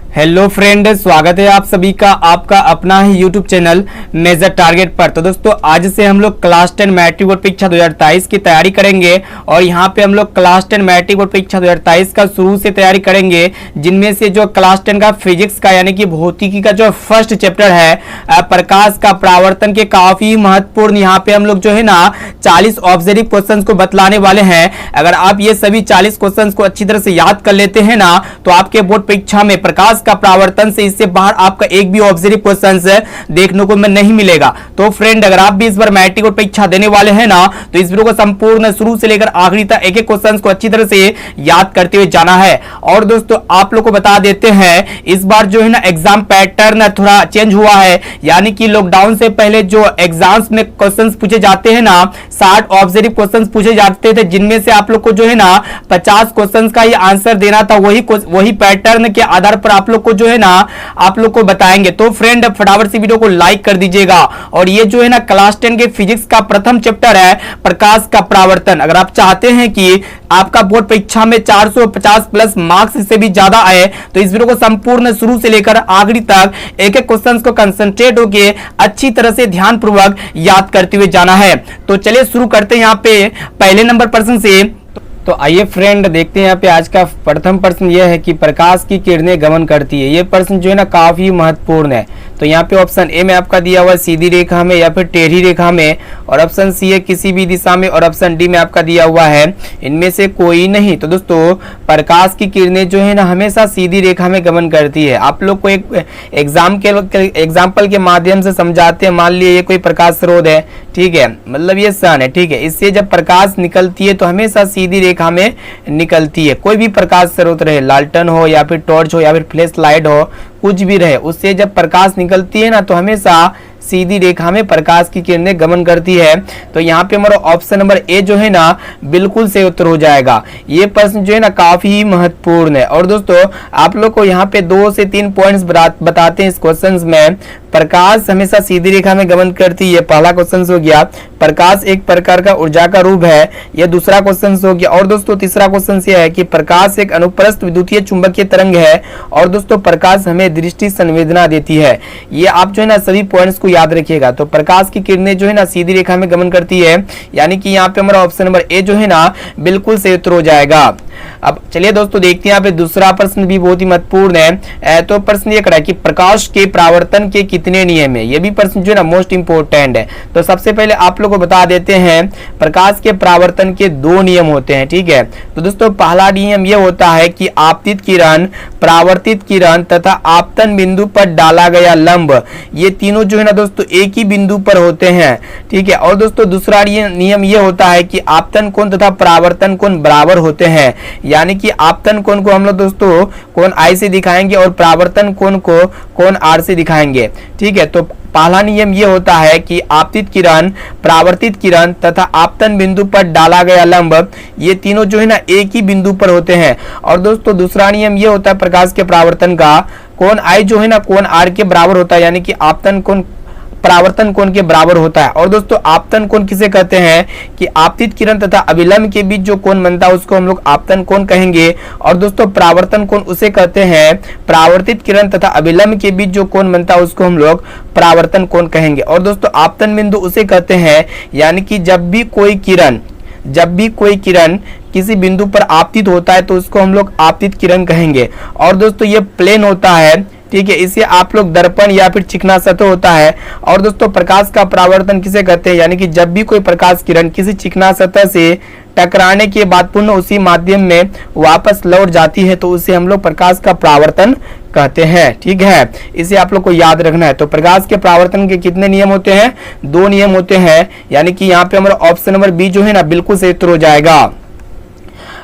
Hello friend, स्वागत है आप सभी का आपका अपना ही यूट्यूब चैनल मेजर टारगेट पर। तो दोस्तों आज से हम लोग क्लास 10 मैट्रिक बोर्ड परीक्षा 2023 की तैयारी करेंगे और यहाँ पे हम लोग क्लास 10 मैट्रिक बोर्ड परीक्षा 2023 का शुरू से तैयारी करेंगे, जिनमें से जो क्लास 10 का फिजिक्स का यानी कि भौतिकी का जो फर्स्ट चैप्टर है प्रकाश का परावर्तन के काफी महत्वपूर्ण यहाँ पे हम लोग जो है ना 40 ऑब्जेक्टिव क्वेश्चन को बतलाने वाले हैं। अगर आप ये सभी 40 क्वेश्चन को अच्छी तरह से याद कर लेते हैं ना तो आपके बोर्ड परीक्षा में प्रकाश का परावर्तन से इससे बाहर आपका एक भी ऑब्जेक्टिव क्वेश्चन देखने को नहीं मिलेगा। तो फ्रेंड अगर आप भी इस बार मैट्रिक बोर्ड परीक्षा देने वाले हैं ना तो इस वीडियो को संपूर्ण शुरू से लेकर आखिरी तक एक एक क्वेश्चन को अच्छी तरह से याद करते हुए जाना है। और दोस्तों आप लोग को बता देते हैं इस बार जो है ना एग्जाम पैटर्न थोड़ा चेंज हुआ है, यानी कि लॉकडाउन से पहले जो एग्जाम्स में क्वेश्चंस पूछे जाते हैं ना 60 ऑब्जेक्टिव क्वेश्चंस पूछे जाते थे, जिनमें से आप लोग को जो है ना 50 क्वेश्चंस का ही आंसर देना था। वही पैटर्न के आधार पर आप लोग को जो है ना आप लोग को बताएंगे। तो फ्रेंड फटाफट से वीडियो को लाइक कर दीजिएगा। और ये जो है ना क्लास 10 के फिजिक्स का प्रथम चैप्टर है प्रकाश का परावर्तन। अगर आप चाहते हैं कि आपका बोर्ड परीक्षा में 450 प्लस मार्क्स से भी ज्यादा आए तो इस वीडियो को संपूर्ण शुरू से लेकर आखिरी तक एक एक क्वेश्चन को कंसंट्रेट होकर अच्छी तरह से ध्यानपूर्वक याद करते हुए जाना है। तो चलिए शुरू करते हैं यहाँ पे पहले नंबर प्रश्न से। तो आइए फ्रेंड देखते हैं यहाँ पे आज का प्रथम प्रश्न यह है कि प्रकाश की किरणें गमन करती है। ये प्रश्न जो है ना काफी महत्वपूर्ण है। तो यहाँ पे ऑप्शन ए में आपका दिया हुआ है सीधी रेखा में या फिर टेढ़ी रेखा में, और ऑप्शन सी है किसी भी दिशा में, और ऑप्शन डी में आपका दिया हुआ है इनमें से कोई नहीं। तो दोस्तों प्रकाश की किरणें जो है ना हमेशा सीधी रेखा में गमन करती है। आप लोग को एक एग्जाम्पल के माध्यम से समझाते हैं। मान लिया ये कोई प्रकाश स्रोत है, ठीक है, मतलब ये सन है, ठीक है, इससे जब प्रकाश निकलती है तो हमेशा सीधी रेखा में निकलती है। कोई भी प्रकाश स्रोत रहे, लालटेन हो या फिर टॉर्च हो या फिर फ्लैश लाइट हो, कुछ भी रहे, उससे जब प्रकाश निकलती है ना तो हमेशा सीधी रेखा में प्रकाश की किरणें गमन करती है। तो यहाँ पे हमारा ऑप्शन नंबर ए जो है ना बिल्कुल सही उत्तर हो जाएगा। ये प्रश्न जो है ना काफी महत्वपूर्ण है। और दोस्तों आप लोग को यहाँ पे 2 से 3 पॉइंट्स बताते हैं इस क्वेश्चन में। प्रकाश हमेशा सीधी रेखा में गमन करती है, पहला क्वेश्चन हो गया। प्रकाश एक प्रकार का ऊर्जा का रूप है, यह दूसरा क्वेश्चन हो गया। और दोस्तों तीसरा क्वेश्चन यह है कि प्रकाश एक अनुप्रस्थ विद्युतीय चुंबकीय तरंग है। और दोस्तों प्रकाश हमें दृष्टि संवेदना देती है। ये आप जो है ना सभी पॉइंट्स को याद रखिएगा। तो प्रकाश की किरणें जो है ना सीधी रेखा में गमन करती है, यानी कि यहाँ पे हमारा ऑप्शन नंबर ए जो है ना बिल्कुल सही उत्तर हो जाएगा। अब चलिए दोस्तों देखते हैं यहाँ पे दूसरा प्रश्न भी बहुत ही महत्वपूर्ण है। तो प्रश्न ये करा है कि प्रकाश के परावर्तन के कितने नियम है। ये भी प्रश्न जो है ना मोस्ट इंपोर्टेंट है। तो सबसे पहले आप लोग को बता देते हैं प्रकाश के परावर्तन के 2 नियम होते हैं, ठीक है। तो दोस्तों पहला नियम ये होता है कि आपतित किरण, परावर्तित किरण तथा आपतन बिंदु पर डाला गया लंब, ये तीनों जो है ना दोस्तों एक ही बिंदु पर होते हैं, ठीक है। और दोस्तों दूसरा नियम ये होता है कि आपतन कोण तथा परावर्तन कोण बराबर होते हैं, यानी कि आपतन कोण को हम लोग दोस्तों कोण आई से दिखाएंगे और परावर्तन कोण को कोण आर से दिखाएंगे, ठीक है। तो पहला नियम ये होता है कि आपतित किरण, परावर्तित किरण तथा आपतन बिंदु पर डाला गया लंब, ये तीनों जो है ना एक ही बिंदु पर होते हैं। और दोस्तों दूसरा नियम ये होता है प्रकाश के परावर्तन का, कोण आई जो है ना कोण आर के बराबर होता है, यानी कि आपतन कोण परावर्तन कोण के बराबर होता है। और दोस्तों आपतन कोण किसे कहते हैं कि आपतित किरण तथा अभिलंब के बीच जो कोण बनता है उसको हम लोग आपतन कोण कहेंगे। और दोस्तों परावर्तन कोण उसे कहते हैं, परावर्तित किरण तथा अभिलंब के बीच जो कोण बनता है उसको हम लोग परावर्तन कोण कहेंगे। और दोस्तों आपतन बिंदु उसे कहते हैं, यानी कि जब भी कोई किरण किसी बिंदु पर आपतित होता है तो उसको हम लोग आपतित किरण कहेंगे। और दोस्तों ये प्लेन होता है, ठीक है, इसे आप लोग दर्पण या फिर चिकना सतह होता है। और दोस्तों प्रकाश का परावर्तन किसे कहते हैं, यानी कि जब भी कोई प्रकाश किरण किसी चिकना सतह से टकराने के बाद पुनः उसी माध्यम में वापस लौट जाती है तो उसे हम लोग प्रकाश का परावर्तन कहते हैं, ठीक है। इसे आप लोग को याद रखना है। तो प्रकाश के परावर्तन के कितने नियम होते हैं, 2 नियम होते हैं, यानी कि यहाँ पे हमारा ऑप्शन नंबर बी जो है ना बिल्कुल सही उत्तर हो जाएगा।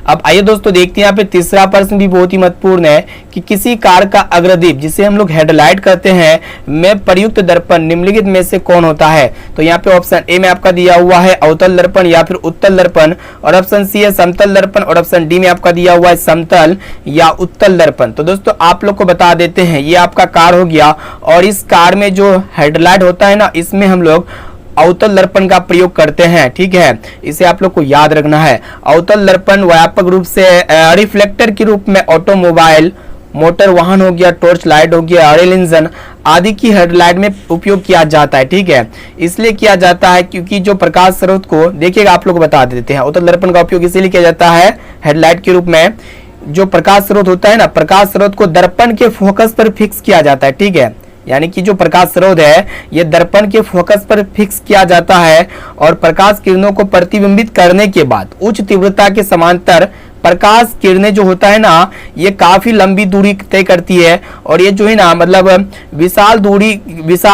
अब आइए दोस्तों देखते हैं यहाँ पे तीसरा प्रश्न भी बहुत ही महत्वपूर्ण है कि किसी कार का अग्रदीप जिसे हम लोग हेडलाइट कहते हैं में प्रयुक्त दर्पण निम्नलिखित में से कौन होता है। तो यहाँ पे ऑप्शन ए में आपका दिया हुआ है अवतल दर्पण या फिर उत्तल दर्पण, और ऑप्शन सी है समतल दर्पण, और ऑप्शन डी में आपका दिया हुआ है समतल या उत्तल दर्पण। तो दोस्तों आप लोग को बता देते हैं ये आपका कार हो गया, और इस कार में जो हेडलाइट होता है ना इसमें हम लोग अवतल दर्पण का प्रयोग करते हैं, ठीक है, इसे आप लोग को याद रखना है। अवतल दर्पण व्यापक रूप से रिफ्लेक्टर के रूप में ऑटोमोबाइल मोटर वाहन हो गया, टॉर्च लाइट हो गया, रेल इंजन आदि की हेडलाइट में उपयोग किया जाता है। ठीक है, इसलिए किया जाता है क्योंकि जो प्रकाश स्रोत को देखिएगा, आप लोग बता देते हैं, उत्तल दर्पण का उपयोग इसीलिए किया जाता है हेडलाइट के रूप में। जो प्रकाश स्रोत होता है ना, प्रकाश स्रोत को दर्पण के फोकस पर फिक्स किया जाता है। ठीक है, यानी कि जो प्रकाश स्रोत है ये दर्पण के फोकस पर फिक्स किया जाता है और प्रकाश किरणों को प्रतिबिंबित करने के बाद उच्च तीव्रता के समांतर प्रकाश किरणें जो होता है ना, ये काफी लंबी दूरी तय करती है और ये जो है ना मतलब विशाल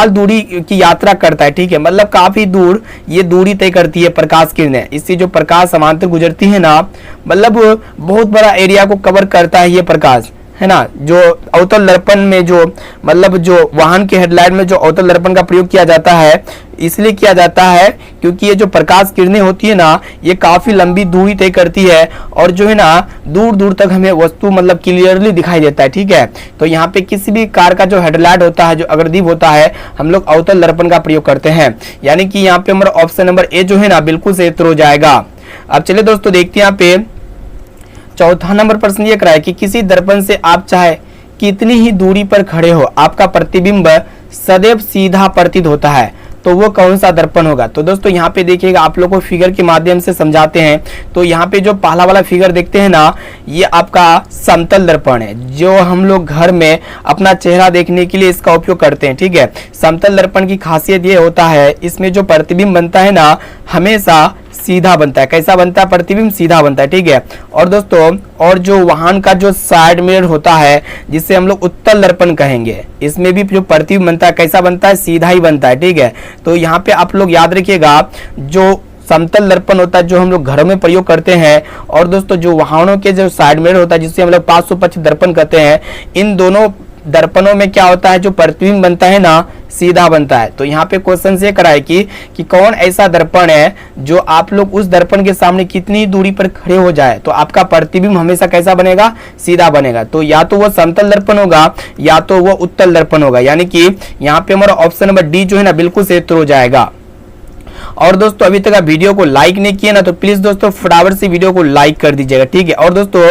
दूरी की यात्रा करता है। ठीक है, मतलब काफी दूर ये दूरी तय करती है प्रकाश किरणें। इससे जो प्रकाश समांतर गुजरती है ना, मतलब बहुत बड़ा एरिया को कवर करता है ये प्रकाश, है ना। जो अवतल दर्पण में जो मतलब जो वाहन के हेडलाइट में जो अवतल दर्पण का प्रयोग किया जाता है, इसलिए किया जाता है क्योंकि ये जो प्रकाश किरणें होती है ना, ये काफी लंबी दूरी तय करती है और जो है ना दूर दूर तक हमें वस्तु मतलब क्लियरली दिखाई देता है। ठीक है, तो यहाँ पे किसी भी कार का जो हेडलाइट होता है, जो अग्रदीप होता है, हम लोग अवतल दर्पण का प्रयोग करते हैं। यानी कि यहाँ पे हमारा ऑप्शन नंबर ए जो है ना बिल्कुल सही उत्तर हो जाएगा। अब चलिए दोस्तों देखते हैं यहाँ पे चौथा नंबर प्रश्न ये करा है कि किसी दर्पण से आप चाहे कितनी ही दूरी पर खड़े हो, आपका प्रतिबिंब सदैव सीधा प्रतीत होता है, तो वो कौन सा दर्पण होगा। तो दोस्तों यहाँ पे देखिएगा, आप लोगों को फिगर के माध्यम से समझाते हैं। तो यहाँ पे जो पहला वाला फिगर देखते हैं ना, ये आपका समतल दर्पण है, जो हम लोग घर में अपना चेहरा देखने के लिए इसका उपयोग करते हैं। ठीक है, समतल दर्पण की खासियत ये होता है, इसमें जो प्रतिबिंब बनता है ना हमेशा सीधा बनता है। कैसा बनता है? प्रतिबिंब सीधा बनता है। ठीक है, और दोस्तों और जो वाहन का जो साइड मिरर होता है, जिसे हम लोग उत्तल दर्पण कहेंगे, इसमें भी जो प्रतिबिंब बनता है कैसा बनता है? सीधा ही बनता है। ठीक है, तो यहाँ पे आप लोग याद रखिएगा, जो समतल दर्पण होता है जो हम लोग घरों में प्रयोग करते हैं, और दोस्तों जो वाहनों के जो साइड मिरर होता है जिसे हम लोग 500 पक्ष दर्पण कहते हैं, इन दोनों दर्पणों में क्या होता है, जो प्रतिबिंब बनता है ना सीधा बनता है। तो यहाँ पे क्वेश्चन ये करा है कि कौन ऐसा दर्पण है जो आप लोग उस दर्पण के सामने कितनी दूरी पर खड़े हो जाए तो आपका प्रतिबिंब हमेशा कैसा बनेगा? सीधा बनेगा। तो या तो वो समतल दर्पण होगा या तो वो उत्तल दर्पण होगा। यानी कि यहाँ पे हमारा ऑप्शन नंबर डी जो है ना बिल्कुल सही उत्तर हो जाएगा। और दोस्तों अभी तक आप वीडियो को लाइक नहीं किया ना, तो प्लीज दोस्तों फटाफट से वीडियो को लाइक कर दीजिएगा। ठीक है, और दोस्तों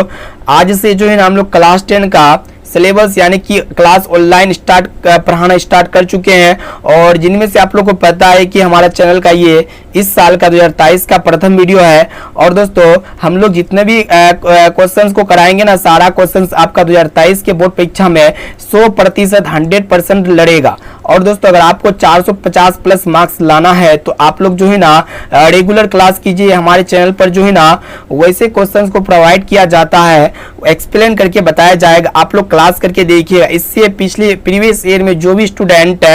आज से जो है ना हम लोग क्लास 10 का सिलेबस यानी कि क्लास ऑनलाइन पढ़ाना स्टार्ट कर चुके हैं, और जिनमें से आप लोग को पता है कि हमारा चैनल का ये इस साल का 2023 का प्रथम वीडियो है। और दोस्तों हम लोग जितने भी क्वेश्चंस को कराएंगे ना, सारा क्वेश्चंस आपका 2023 के बोर्ड परीक्षा में 100% 100% लड़ेगा। और दोस्तों अगर आपको 450 प्लस मार्क्स लाना है तो आप लोग जो है ना रेगुलर क्लास कीजिए। हमारे चैनल पर जो है ना वैसे क्वेश्चंस को प्रोवाइड किया जाता है, एक्सप्लेन करके बताया जाएगा, आप लोग क्लास करके देखिएगा। इससे पिछले प्रीवियस ईयर में जो भी स्टूडेंट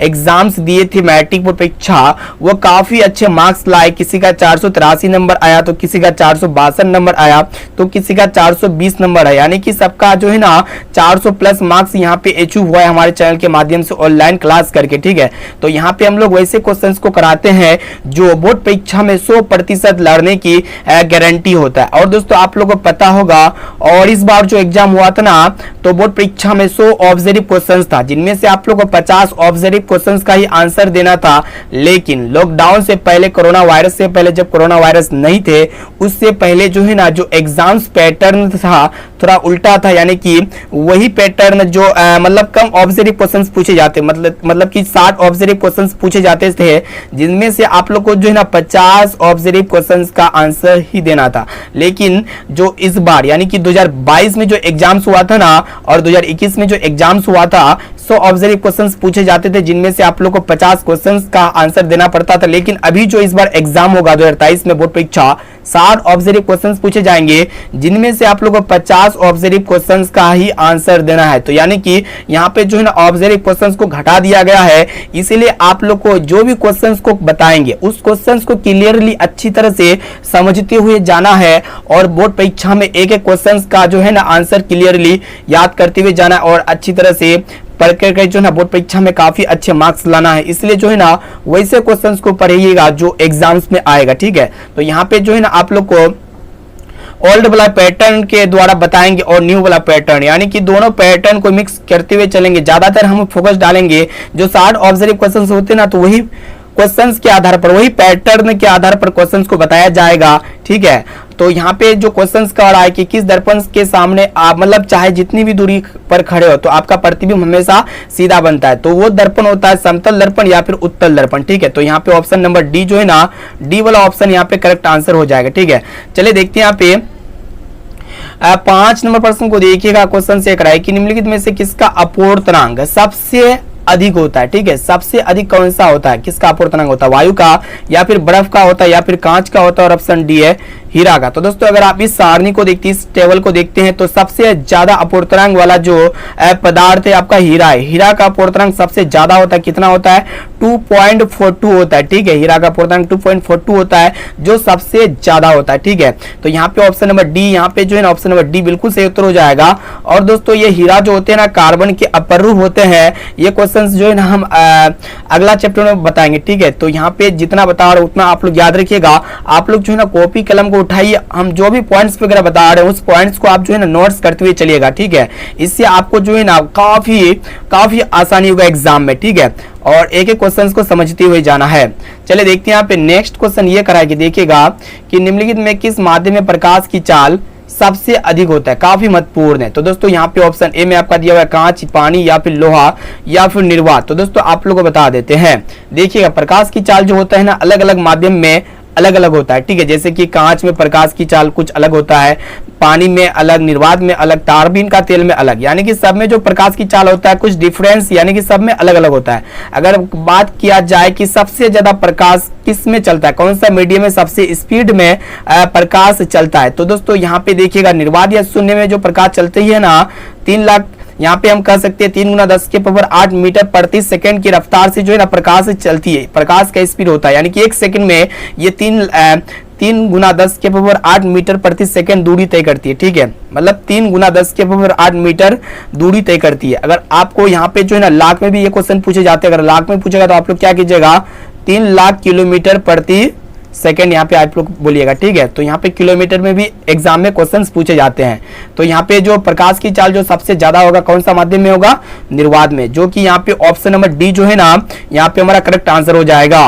एग्जाम्स दिए थे मैट्रिक बोर्ड परीक्षा, वो काफी अच्छे मार्क्स लाए। किसी का 483 नंबर आया, तो किसी का 462 नंबर आया, तो किसी का 420 नंबर है। यानी कि सबका जो है ना 400 प्लस मार्क्स यहाँ पे अचीव हुआ है हमारे चैनल के माध्यम से ऑनलाइन क्लास करके। ठीक है, तो यहाँ पे हम लोग वैसे क्वेश्चंस को कराते हैं जो बोर्ड परीक्षा में 100% लड़ने की गारंटी होता है। और दोस्तों आप लोगों को पता होगा, और इस बार जो एग्जाम हुआ था ना, तो बोर्ड परीक्षा में 100 ऑब्जर्व क्वेश्चंस था, जिनमें से आप लोगों को 50 ऑब्जर्व क्वेश्चंस का ही आंसर देना था। लेकिन लॉकडाउन से पहले, कोरोना वायरस से पहले, जब कोरोना वायरस नहीं थे उससे पहले जो है ना जो एग्जाम्स पैटर्न था थोड़ा उल्टा था। यानी कि वही पैटर्न जो मतलब कम ऑब्जर्व क्वेश्चंस पूछे जाते, मतलब कि 60 ऑब्जर्व क्वेश्चंस पूछे जाते थे, जिनमें से आप लोग को जो है ना 50 ऑब्जर्व क्वेश्चंस का आंसर ही देना था। लेकिन जो इस बार यानी कि 2022 में जो एग्जाम्स हुआ था ना और 2021 में जो एग्जाम्स हुआ था, 100 ऑब्जर्व क्वेश्चंस पूछे जाते थे, जिनमें से आप लोग को 50 क्वेश्चंस का आंसर देना पड़ता था। लेकिन अभी जो इस बार एग्जाम होगा 2023 में बोर्ड परीक्षा, 60 ऑब्जर्व क्वेश्चंस पूछे जाएंगे, जिनमें से आप लोगों को 50 ऑब्जर्व क्वेश्चंस का ही आंसर देना है। तो यानी कि यहाँ पे जो है ना ऑब्जर्व क्वेश्चंस को घटा दिया गया है, इसीलिए आप लोग को जो भी क्वेश्चंस को बताएंगे उस क्वेश्चंस को क्लियरली अच्छी तरह से समझते हुए जाना है, और बोर्ड परीक्षा में एक एक क्वेश्चंस का जो है ना आंसर क्लियरली याद करते हुए जाना और अच्छी तरह से पढ़ कर जो है ना बोर्ड परीक्षा में काफी अच्छे मार्क्स लाना है। इसलिए जो है ना वैसे क्वेश्चंस को पढ़िएगा जो एग्जाम्स में आएगा। ठीक है, तो यहाँ पे जो है ना आप लोग को ओल्ड वाला पैटर्न के द्वारा बताएंगे और न्यू वाला पैटर्न, यानी कि दोनों पैटर्न को मिक्स करते हुए चलेंगे। ज्यादातर हम फोकस डालेंगे जो 60 ऑब्जर्व क्वेश्चंस होते हैं ना, तो वही क्वेश्चंस के आधार पर, वही पैटर्न के आधार पर क्वेश्चंस को बताया जाएगा। ठीक है, तो यहाँ पे जो क्वेश्चंस का रहा है कि किस दर्पण के सामने आप मतलब चाहे जितनी भी दूरी पर खड़े हो तो आपका प्रतिबिंब हमेशा सीधा बनता है, तो वो दर्पण होता है समतल दर्पण या फिर उत्तल दर्पण। ठीक है, तो यहाँ पे ऑप्शन नंबर डी जो है ना, डी वाला ऑप्शन यहाँ पे करेक्ट आंसर हो जाएगा। ठीक है, चलिए देखते हैं यहाँ पे 5 नंबर प्रश्न को देखिएगा। क्वेश्चन से कराए कि निम्नलिखित में से किसका अपवर्तनांक सबसे अधिक होता है। ठीक है, सबसे अधिक कौन सा होता है, किसका अपवर्तनांक होता है, वायु का या फिर बर्फ का होता है या फिर कांच का होता है, और ऑप्शन डी है हीरा का। तो दोस्तों अगर आप इस सारणी को देखते हैं, इस टेबल को देखते हैं, तो सबसे ज्यादा अपवर्तनांक वाला जो पदार्थ है आपका हीरा है। हीरा का अपवर्तनांक सबसे ज्यादा होता है, कितना होता है 2.42 होता है। ठीक है, हीरा का अपवर्तनांक 2.42 होता है, जो सबसे ज्यादा होता है। ठीक है, तो यहाँ पे ऑप्शन नंबर डी, यहाँ पे जो है ना ऑप्शन नंबर डी बिल्कुल सही उत्तर हो जाएगा। और दोस्तों ये हीरा जो होते हैं ना कार्बन के अपरूप होते हैं। ये क्वेश्चन जो है ना हम अगला चैप्टर में बताएंगे। ठीक है, तो यहाँ पे जितना बता रहे उतना आप लोग याद रखिएगा। आप लोग जो है ना कॉपी कलम को उठाइए, हम जो भी पॉइंट्स वगैरह बता रहे हैं उस पॉइंट्स को आप जो है ना नोट्स करते हुए चलिएगा। ठीक है, इससे आपको जो है ना काफी आसानी होगा एग्जाम में। ठीक है, और एक एक क्वेश्चंस को समझते हुए जाना है। चलिए देखते हैं यहाँ पे नेक्स्ट क्वेश्चन ये कराया कि देखिएगा कि निम्नलिखित में किस माध्यम में प्रकाश की चाल सबसे अधिक होता है, काफी महत्वपूर्ण है। तो दोस्तों यहाँ पे ऑप्शन ए में आपका दिया हुआ है कांच, पानी या फिर लोहा या फिर निर्वात। तो दोस्तों आप लोगों को बता देते हैं, देखिएगा प्रकाश की चाल जो होता है ना अलग अलग माध्यम में अलग अलग होता है। ठीक है, जैसे कि कांच में प्रकाश की चाल कुछ अलग होता है, पानी में अलग, निर्वात में अलग, तारबीन का तेल में अलग, यानी कि सब में जो प्रकाश की चाल होता है कुछ डिफरेंस, यानी कि सब में अलग अलग होता है। अगर बात किया जाए कि सबसे ज्यादा प्रकाश किस में चलता है, कौन सा मीडियम में सबसे स्पीड में प्रकाश चलता है, तो दोस्तों यहाँ पे देखिएगा निर्वात या शून्य में जो प्रकाश चलती है ना 3 लाख, यहाँ पे हम कह सकते हैं 3 गुना 10 के पावर 8 मीटर प्रति सेकंड की रफ्तार से जो है ना प्रकाश चलती है। प्रकाश का स्पीड होता है, यानी कि 1 सेकंड में ये 3 गुना 10 के पावर 8 मीटर प्रति सेकंड दूरी तय करती है। ठीक है, मतलब 3 गुना 10 के पावर 8 मीटर दूरी तय करती है। अगर आपको यहाँ पे जो है ना लाख में भी ये क्वेश्चन पूछे जाते हैं, अगर लाख में पूछेगा तो आप लोग क्या कीजिएगा 3 लाख किलोमीटर प्रति सेकंड यहाँ पे आप लोग बोलिएगा। ठीक है, तो यहाँ पे किलोमीटर में भी एग्जाम में क्वेश्चंस पूछे जाते हैं। तो यहाँ पे जो प्रकाश की चाल जो सबसे ज्यादा होगा कौन सा माध्यम में होगा, निर्वात में, जो कि यहाँ पे ऑप्शन नंबर डी जो है ना यहाँ पे हमारा करेक्ट आंसर हो जाएगा।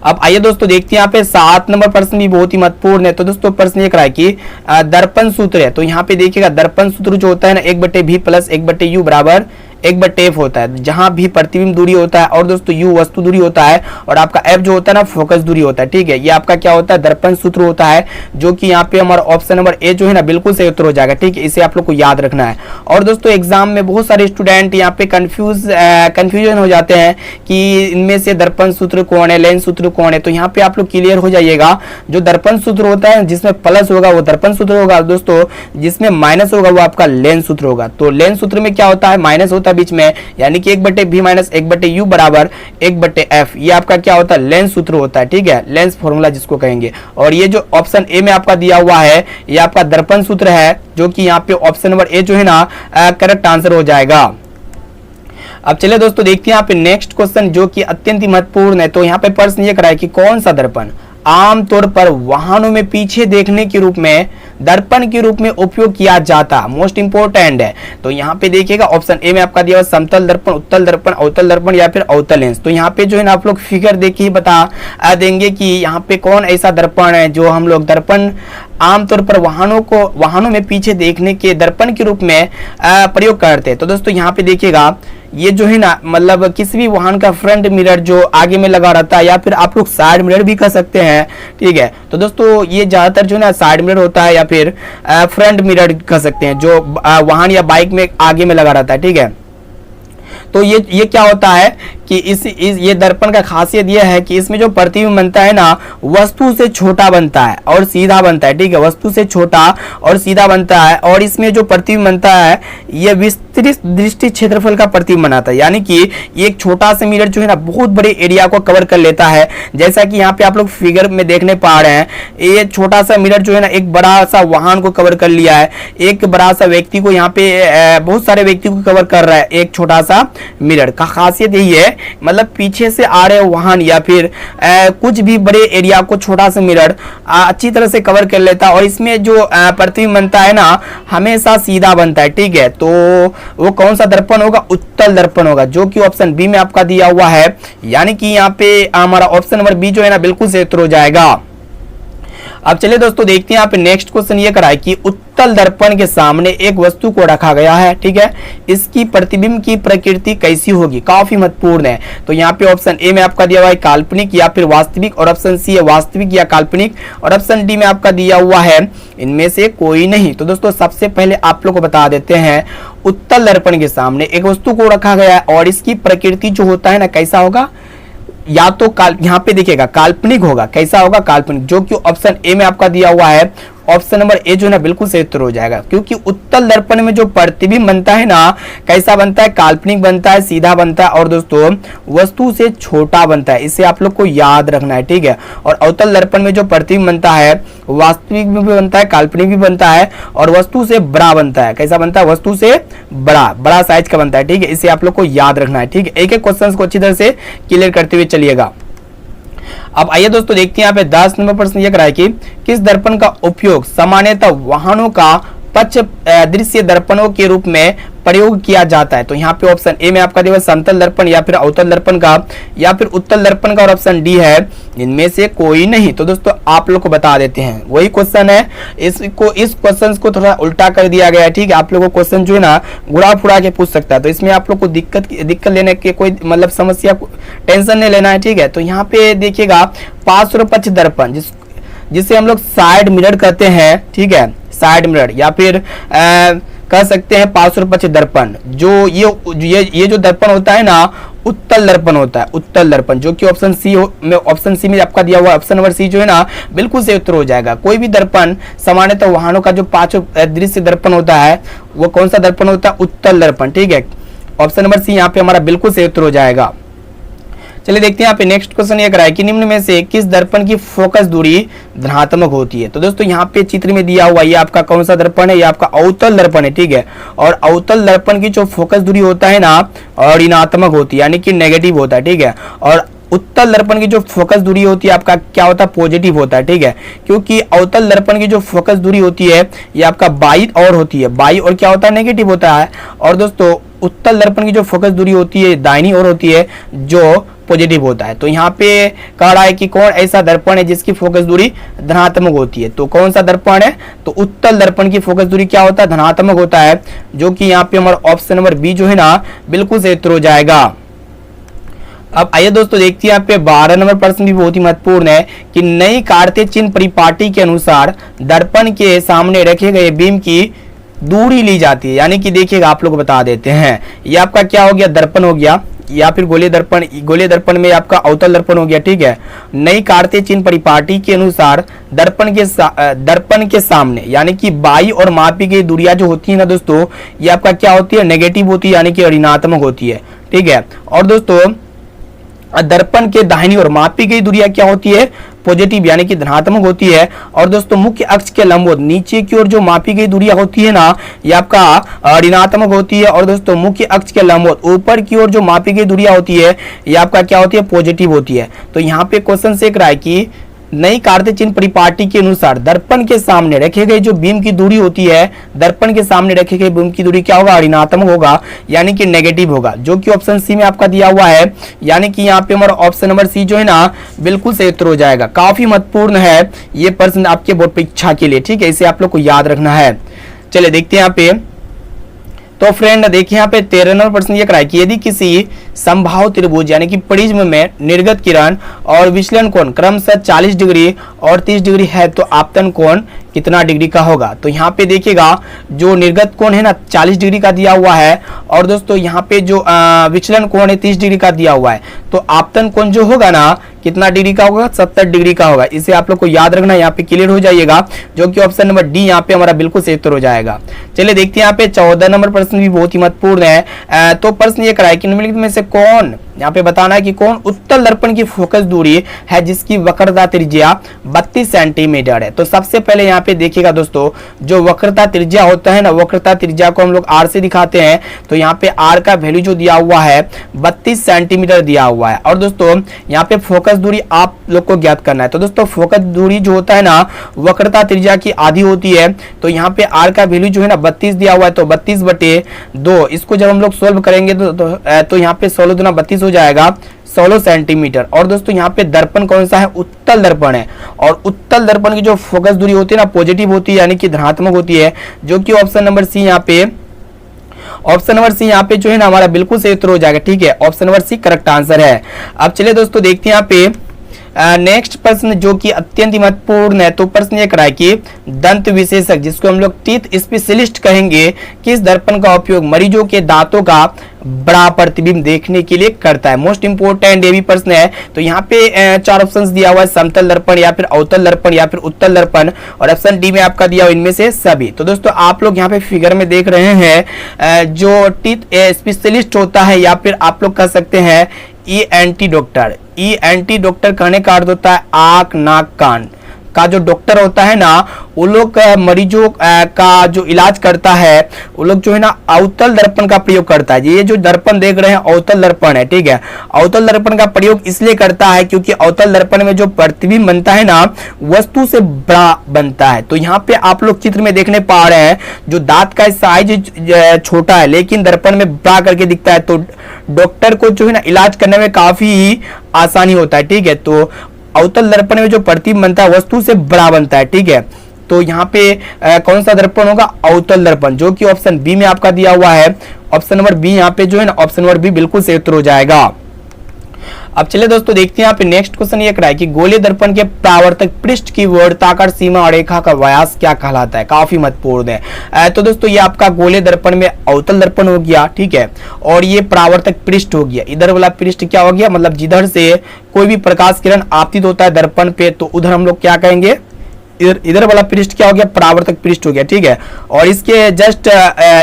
अब आइए दोस्तों देखते हैं यहाँ पे 7 नंबर प्रश्न भी बहुत ही महत्वपूर्ण है। तो दोस्तों प्रश्न ये कराए कि दर्पण सूत्र है। तो यहाँ पे देखिएगा दर्पण सूत्र जो होता है ना 1/v प्लस 1/u बराबर 1/f होता है, जहां भी प्रतिबिंब दूरी होता है और दोस्तों u वस्तु दूरी होता है और आपका f जो होता है ना फोकस दूरी होता है। ठीक है, ये आपका क्या होता है दर्पण सूत्र होता है, जो कि यहाँ पे हमारा ऑप्शन नंबर ए जो है ना बिल्कुल सही उत्तर हो जाएगा। ठीक है, इसे आप लोग को याद रखना है। और दोस्तों एग्जाम में बहुत सारे स्टूडेंट यहाँ पे कंफ्यूजन हो जाते हैं कि इनमें से दर्पण सूत्र कौन है, लेंस सूत्र कौन है। तो यहाँ पे आप लोग क्लियर हो जाइएगा, जो दर्पण सूत्र होता है जिसमें प्लस होगा वो दर्पण सूत्र होगा, दोस्तों जिसमें माइनस होगा वो आपका लेंस सूत्र होगा। तो लेंस सूत्र में क्या होता है, माइनस होता है बीच में, यानी कि 1/v माइनस 1/u बराबर 1/f, ये आपका क्या होता है लेंस सूत्र होता है। ठीक है, लेंस फॉर्मूला जिसको कहेंगे। और ये जो ऑप्शन ए में आपका दिया हुआ है ये आपका दर्पण सूत्र है, जो कि यहाँ पे ऑप्शन नंबर ए जो है ना करेक्ट आंसर हो जाएगा। अब चलिए दोस्तों देखते हैं यहाँ पे नेक्स्ट क्वेश्चन जो कि अत्यंत ही महत्वपूर्ण है। तो यहाँ पे प्रश्न ये कराए कि कौन सा दर्पण आमतौर पर वाहनों में पीछे देखने के रूप में दर्पण के रूप में उपयोग किया जाता, मोस्ट इंपोर्टेंट है। तो यहाँ पे देखिएगा ऑप्शन ए में आपका दिया हुआ समतल दर्पण, उत्तल दर्पण, अवतल दर्पण या फिर अवतल लेंस। तो यहाँ पे जो है ना आप लोग फिगर देख के ही बता देंगे कि यहाँ पे कौन ऐसा दर्पण है जो हम लोग दर्पण आमतौर पर वाहनों में पीछे देखने के दर्पण के रूप में प्रयोग करते हैं। तो दोस्तों यहाँ पे देखिएगा ये जो है ना मतलब किसी भी वाहन का फ्रंट मिरर जो आगे में लगा रहता है या फिर आप लोग साइड मिरर भी कह सकते हैं। ठीक है, तो दोस्तों ये ज्यादातर जो है ना साइड मिरर होता है या फिर फ्रंट मिरर कह सकते हैं, जो वाहन या बाइक में आगे में लगा रहता है। ठीक है, तो ये क्या होता है कि ये दर्पण का खासियत यह है कि इसमें जो प्रतिबिंब बनता है ना वस्तु से छोटा बनता है और सीधा बनता है। ठीक है, वस्तु से छोटा और सीधा बनता है, और इसमें जो प्रतिबिंब बनता है ये विस्तृत दृष्टि क्षेत्रफल का प्रतिबिंब बनाता है, यानी कि एक छोटा सा मिरर जो है ना बहुत बड़े एरिया को कवर कर लेता है। जैसा कि यहाँ पे आप लोग फिगर में देखने पा रहे हैं, ये छोटा सा मिरर जो है ना एक बड़ा सा वाहन को कवर कर लिया है, एक बड़ा सा व्यक्ति को यहाँ पे बहुत सारे व्यक्ति को कवर कर रहा है एक छोटा सा मिरर का। खासियत यही है मतलब पीछे से आ रहे वाहन या फिर कुछ भी बड़े एरिया को छोटा सा मिरर अच्छी तरह से कवर कर लेता है और इसमें जो प्रतिबिंब बनता है ना हमेशा सीधा बनता है। ठीक है, तो वो कौन सा दर्पण होगा? उत्तल दर्पण होगा, जो कि ऑप्शन बी में आपका दिया हुआ है। यानी कि यहाँ पे हमारा ऑप्शन नंबर बी जो है ना बिल्कुल सही उत्तर हो जाएगा। अब चलिए दोस्तों देखते हैं यहाँ पे नेक्स्ट क्वेश्चन ये करा है कि उत्तल दर्पण के सामने एक वस्तु को रखा गया है। ठीक है, इसकी प्रतिबिंब की प्रकृति कैसी होगी? काफी महत्वपूर्ण है। तो यहाँ पे ऑप्शन ए में आपका दिया हुआ है काल्पनिक या फिर वास्तविक, और ऑप्शन सी है वास्तविक या काल्पनिक, और ऑप्शन डी में आपका दिया हुआ है इनमें से कोई नहीं। तो दोस्तों सबसे पहले आप लोग को बता देते हैं, उत्तल दर्पण के सामने एक वस्तु को रखा गया है और इसकी प्रकृति जो होता है ना कैसा होगा? या तो यहाँ पे देखिएगा काल्पनिक होगा। कैसा होगा? काल्पनिक, जो कि ऑप्शन ए में आपका दिया हुआ है। ऑप्शन नंबर ए जो है ना बिल्कुल सही उत्तर हो जाएगा, क्योंकि उत्तल दर्पण में जो प्रतिबिंब बनता है ना कैसा बनता है? काल्पनिक बनता है, सीधा बनता है और दोस्तों वस्तु से छोटा बनता है। इसे आप लोग को याद रखना है। ठीक है, और अवतल दर्पण में जो प्रतिबिंब बनता है वास्तविक भी बनता है, काल्पनिक भी बनता है और वस्तु से बड़ा बनता है। कैसा बनता है? वस्तु से बड़ा साइज का बनता है। ठीक है, इसे आप लोग को याद रखना है। ठीक है, एक एक क्वेश्चन को अच्छी तरह से क्लियर करते हुए चलिएगा। अब आइए दोस्तों देखते हैं यहाँ पे 10 नंबर प्रश्न यह करा है कि किस दर्पण का उपयोग सामान्यतः वाहनों का पक्ष दृश्य दर्पणों के रूप में प्रयोग किया जाता है? तो यहाँ पे ऑप्शन ए में आपका दिया समतल दर्पण या फिर अवतल दर्पण का या फिर उत्तल दर्पण का, और ऑप्शन डी है इनमें से कोई नहीं। तो दोस्तों आप लोग को बता देते हैं, वही क्वेश्चन है, इस क्वेश्चन को थोड़ा उल्टा कर दिया गया है। ठीक है, आप लोगों को क्वेश्चन जो है ना गुड़ा फुड़ा के पूछ सकता है, तो इसमें आप लोग को दिक्कत लेने के कोई मतलब समस्या टेंशन नहीं लेना है। ठीक है, तो यहाँ पे देखिएगा पार्श्व पक्ष दर्पण जिसे हम लोग साइड मिरर कहते हैं। ठीक है, साइड मिरर या फिर कह सकते हैं पार्श्व पक्ष दर्पण, जो ये जो दर्पण होता है ना उत्तल दर्पण होता है। उत्तल दर्पण जो कि ऑप्शन सी में आपका दिया हुआ ऑप्शन नंबर सी जो है ना बिल्कुल सही उत्तर हो जाएगा। कोई भी दर्पण सामान्यतः वाहनों का जो पांचों दृश्य दर्पण होता है वो कौन सा दर्पण होता है? उत्तल दर्पण। ठीक है, ऑप्शन नंबर सी यहाँ पे हमारा बिल्कुल सही उत्तर हो जाएगा। चलिए देखते हैं यहाँ पे नेक्स्ट क्वेश्चन ये करा है कि निम्न में से किस दर्पण की फोकस दूरी धनात्मक होती है? तो दोस्तों यहाँ पे चित्र में दिया हुआ ये आपका कौन सा दर्पण है? ये आपका अवतल दर्पण है। ठीक है, और अवतल दर्पण की जो फोकस दूरी होता है ना ऋणात्मक होती है, यानी कि नेगेटिव होता है। ठीक है, और उत्तल दर्पण की जो फोकस दूरी होती है आपका क्या होता है? पॉजिटिव होता है। ठीक है, क्योंकि अवतल दर्पण की जो फोकस दूरी होती है ये आपका बाई और होती है, बाई और क्या होता है? नेगेटिव होता है। और दोस्तों उत्तल दर्पण की जो फोकस दूरी होती है दाहिनी ओर होती है, जो पॉजिटिव होता है। तो यहाँ पे कह रहा है कि कौन ऐसा दर्पण है जिसकी फोकस दूरी धनात्मक होती है? तो कौन सा दर्पण है? तो उत्तल दर्पण की फोकस दूरी क्या होता है? धनात्मक होता है, जो कि यहाँ पे हमारा ऑप्शन नंबर बी जो है ना बिल्कुल सही उत्तर हो जाएगा। अब आइए दोस्तों देखते हैं यहाँ पे 12 नंबर प्रश्न भी बहुत ही महत्वपूर्ण है कि नई कार्तीय चिन्ह परिपाटी के अनुसार दर्पण के सामने रखे गए बीम की दूरी ली जाती है। यानी कि देखिएगा आप लोग बता देते हैं, ये आपका क्या हो गया? दर्पण हो गया, या फिर गोलीय दर्पण में आपका अवतल दर्पण हो गया। ठीक है, नई कार्तीय चिन्ह परिपाटी के अनुसार दर्पण के सामने यानी कि बाई और मापी गई दूरियां जो होती है ना दोस्तों ये आपका क्या होती है? नेगेटिव होती है, यानी कि ऋणात्मक होती है। ठीक है, और दोस्तों दर्पण के दाहिनी ओर मापी गई दूरियां क्या होती है? पॉजिटिव, यानी कि धनात्मक होती है। और दोस्तों मुख्य अक्ष के लंबवत नीचे की ओर जो मापी गई दूरियां होती है ना ये आपका ऋणात्मक होती है। और दोस्तों मुख्य अक्ष के लंबवत ऊपर की ओर जो मापी गई दूरियां होती है ये आपका क्या होती है? पॉजिटिव होती है। तो यहाँ पे क्वेश्चन से रहा है कि नई कार्तीय चिन्ह परिपाटी के अनुसार दर्पण के सामने रखे गए जो बीम की दूरी होती है, दर्पण के सामने रखे गए बीम की दूरी क्या होगा? ऋणात्मक होगा, यानी कि नेगेटिव होगा, जो कि ऑप्शन सी में आपका दिया हुआ है। यानी कि यहाँ पे हमारा ऑप्शन नंबर सी जो है ना बिल्कुल सही उत्तर हो जाएगा। काफी महत्वपूर्ण है ये प्रश्न आपके बोर्ड परीक्षा के लिए। ठीक है, इसे आप लोग को याद रखना है। चलिए देखते हैं यहाँ पे, तो फ्रेंड देखिए यहाँ पे 13 नंबर प्रश्न ये कराए कि यदि किसी संभाव त्रिभुज यानी कि प्रिज्म में निर्गत किरण और विचलन कोण क्रमशः 40 डिग्री और 30 डिग्री है तो आपतन कोण कितना डिग्री का होगा? तो यहाँ पे देखिएगा जो निर्गत कोण है ना 40 डिग्री का दिया हुआ है, और दोस्तों यहाँ पे जो विचलन कोण है 30 डिग्री का दिया हुआ है, तो आपतन कोण जो होगा ना कितना डिग्री का होगा? 70 डिग्री का होगा। इसे आप लोग को याद रखना, यहाँ पे क्लियर हो जाइएगा, जो कि ऑप्शन नंबर डी यहाँ पे हमारा बिल्कुल सही उत्तर हो जाएगा। चलिए देखते हैं यहाँ पे 14 नंबर प्रश्न भी बहुत ही महत्वपूर्ण है। तो प्रश्न ये कराए कि निम्नलिखित में से कौन यहाँ पे बताना है कि कौन उत्तल दर्पण की फोकस दूरी है जिसकी वक्रता त्रिज्या 32 सेंटीमीटर है। तो सबसे पहले यहाँ पे देखिएगा दोस्तों, जो वक्रता त्रिज्या होता है ना, वक्रता त्रिज्या को हम लोग आर से दिखाते हैं। तो यहाँ पे आर का वैल्यू जो दिया हुआ है 32 सेंटीमीटर दिया हुआ है। और दोस्तों यहाँ पे फोकस दूरी आप लोग को ज्ञात करना है। तो दोस्तों फोकस दूरी जो होता है ना, वक्रता त्रिज्या की आधी होती है। तो यहाँ पे आर का वैल्यू जो है ना 32 दिया हुआ है, तो 32/2 इसको जब हम लोग सोल्व करेंगे तो यहाँ पे 16 दूना 32 हो जाएगा, 16 सेंटीमीटर। और दोस्तों यहाँ पे दर्पण कौन सा है, उत्तल दर्पण है। और उत्तल दर्पण की जो फोकस दूरी होती है ना, पॉजिटिव होती है, यानी कि धनात्मक होती है, जो कि ऑप्शन नंबर सी यहाँ पे, ऑप्शन नंबर सी यहाँ पे जो है ना हमारा बिल्कुल सही उत्तर हो जाएगा। ठीक है, option number C correct answer है। अब चलिए दोस्तों देखते हैं यहाँ पे नेक्स्ट प्रश्न जो कि अत्यंत महत्वपूर्ण है। तो प्रश्न ये कराए कि दंत विशेषज्ञ, जिसको हम लोग टीथ स्पेशलिस्ट कहेंगे, किस दर्पण का उपयोग मरीजों के दांतों का बड़ा प्रतिबिंब देखने के लिए करता है। मोस्ट इंपोर्टेंट ये भी प्रश्न है। तो यहाँ पे 4 ऑप्शंस दिया हुआ है, समतल दर्पण या फिर अवतल दर्पण या फिर उत्तल दर्पण, और ऑप्शन डी में आपका दिया हुआ इनमें से सभी। तो दोस्तों आप लोग यहाँ पे फिगर में देख रहे हैं जो टीथ स्पेशलिस्ट होता है या फिर आप लोग कह सकते हैं ENT डॉक्टर। ENT डॉक्टर कहने का अर्थ होता है आंख नाक कान का जो डॉक्टर होता है ना, वो लोग मरीजों का जो इलाज करता है, वो लोग जो है ना अवतल दर्पण का प्रयोग करता है। ये जो दर्पण देख रहे हैं अवतल दर्पण है। ठीक है, अवतल दर्पण का प्रयोग इसलिए करता है क्योंकि अवतल दर्पण में जो प्रतिबिंब बनता है ना, वस्तु से बड़ा बनता है। तो यहाँ पे आप लोग चित्र में देखने पा रहे हैं, जो दांत का साइज छोटा है लेकिन दर्पण में बड़ा करके दिखता है, तो डॉक्टर को जो है ना इलाज करने में काफी आसानी होता है। ठीक है, तो अवतल दर्पण में जो प्रतिबिंब बनता है वस्तु से बड़ा बनता है। ठीक है, तो यहाँ पे कौन सा दर्पण होगा, अवतल दर्पण, जो कि ऑप्शन बी में आपका दिया हुआ है। ऑप्शन नंबर बी यहाँ पे जो है ना, ऑप्शन नंबर बी बिल्कुल सही उत्तर हो जाएगा। अब चलिए दोस्तों देखते हैं यहाँ पे नेक्स्ट क्वेश्चन ये कराए कि गोले दर्पण के परावर्तक पृष्ठ की वर्ताकार सीमा रेखा का व्यास क्या कहलाता है। काफी महत्वपूर्ण है। तो दोस्तों ये आपका गोले दर्पण में अवतल दर्पण हो गया। ठीक है, और ये परावर्तक पृष्ठ हो गया। इधर वाला पृष्ठ क्या हो गया, मतलब जिधर से कोई भी प्रकाश किरण आपतित होता है दर्पण पे, तो उधर हम लोग क्या कहेंगे, इधर वाला पृष्ठ क्या हो गया, परावर्तक पृष्ठ हो गया। ठीक है, और इसके जस्ट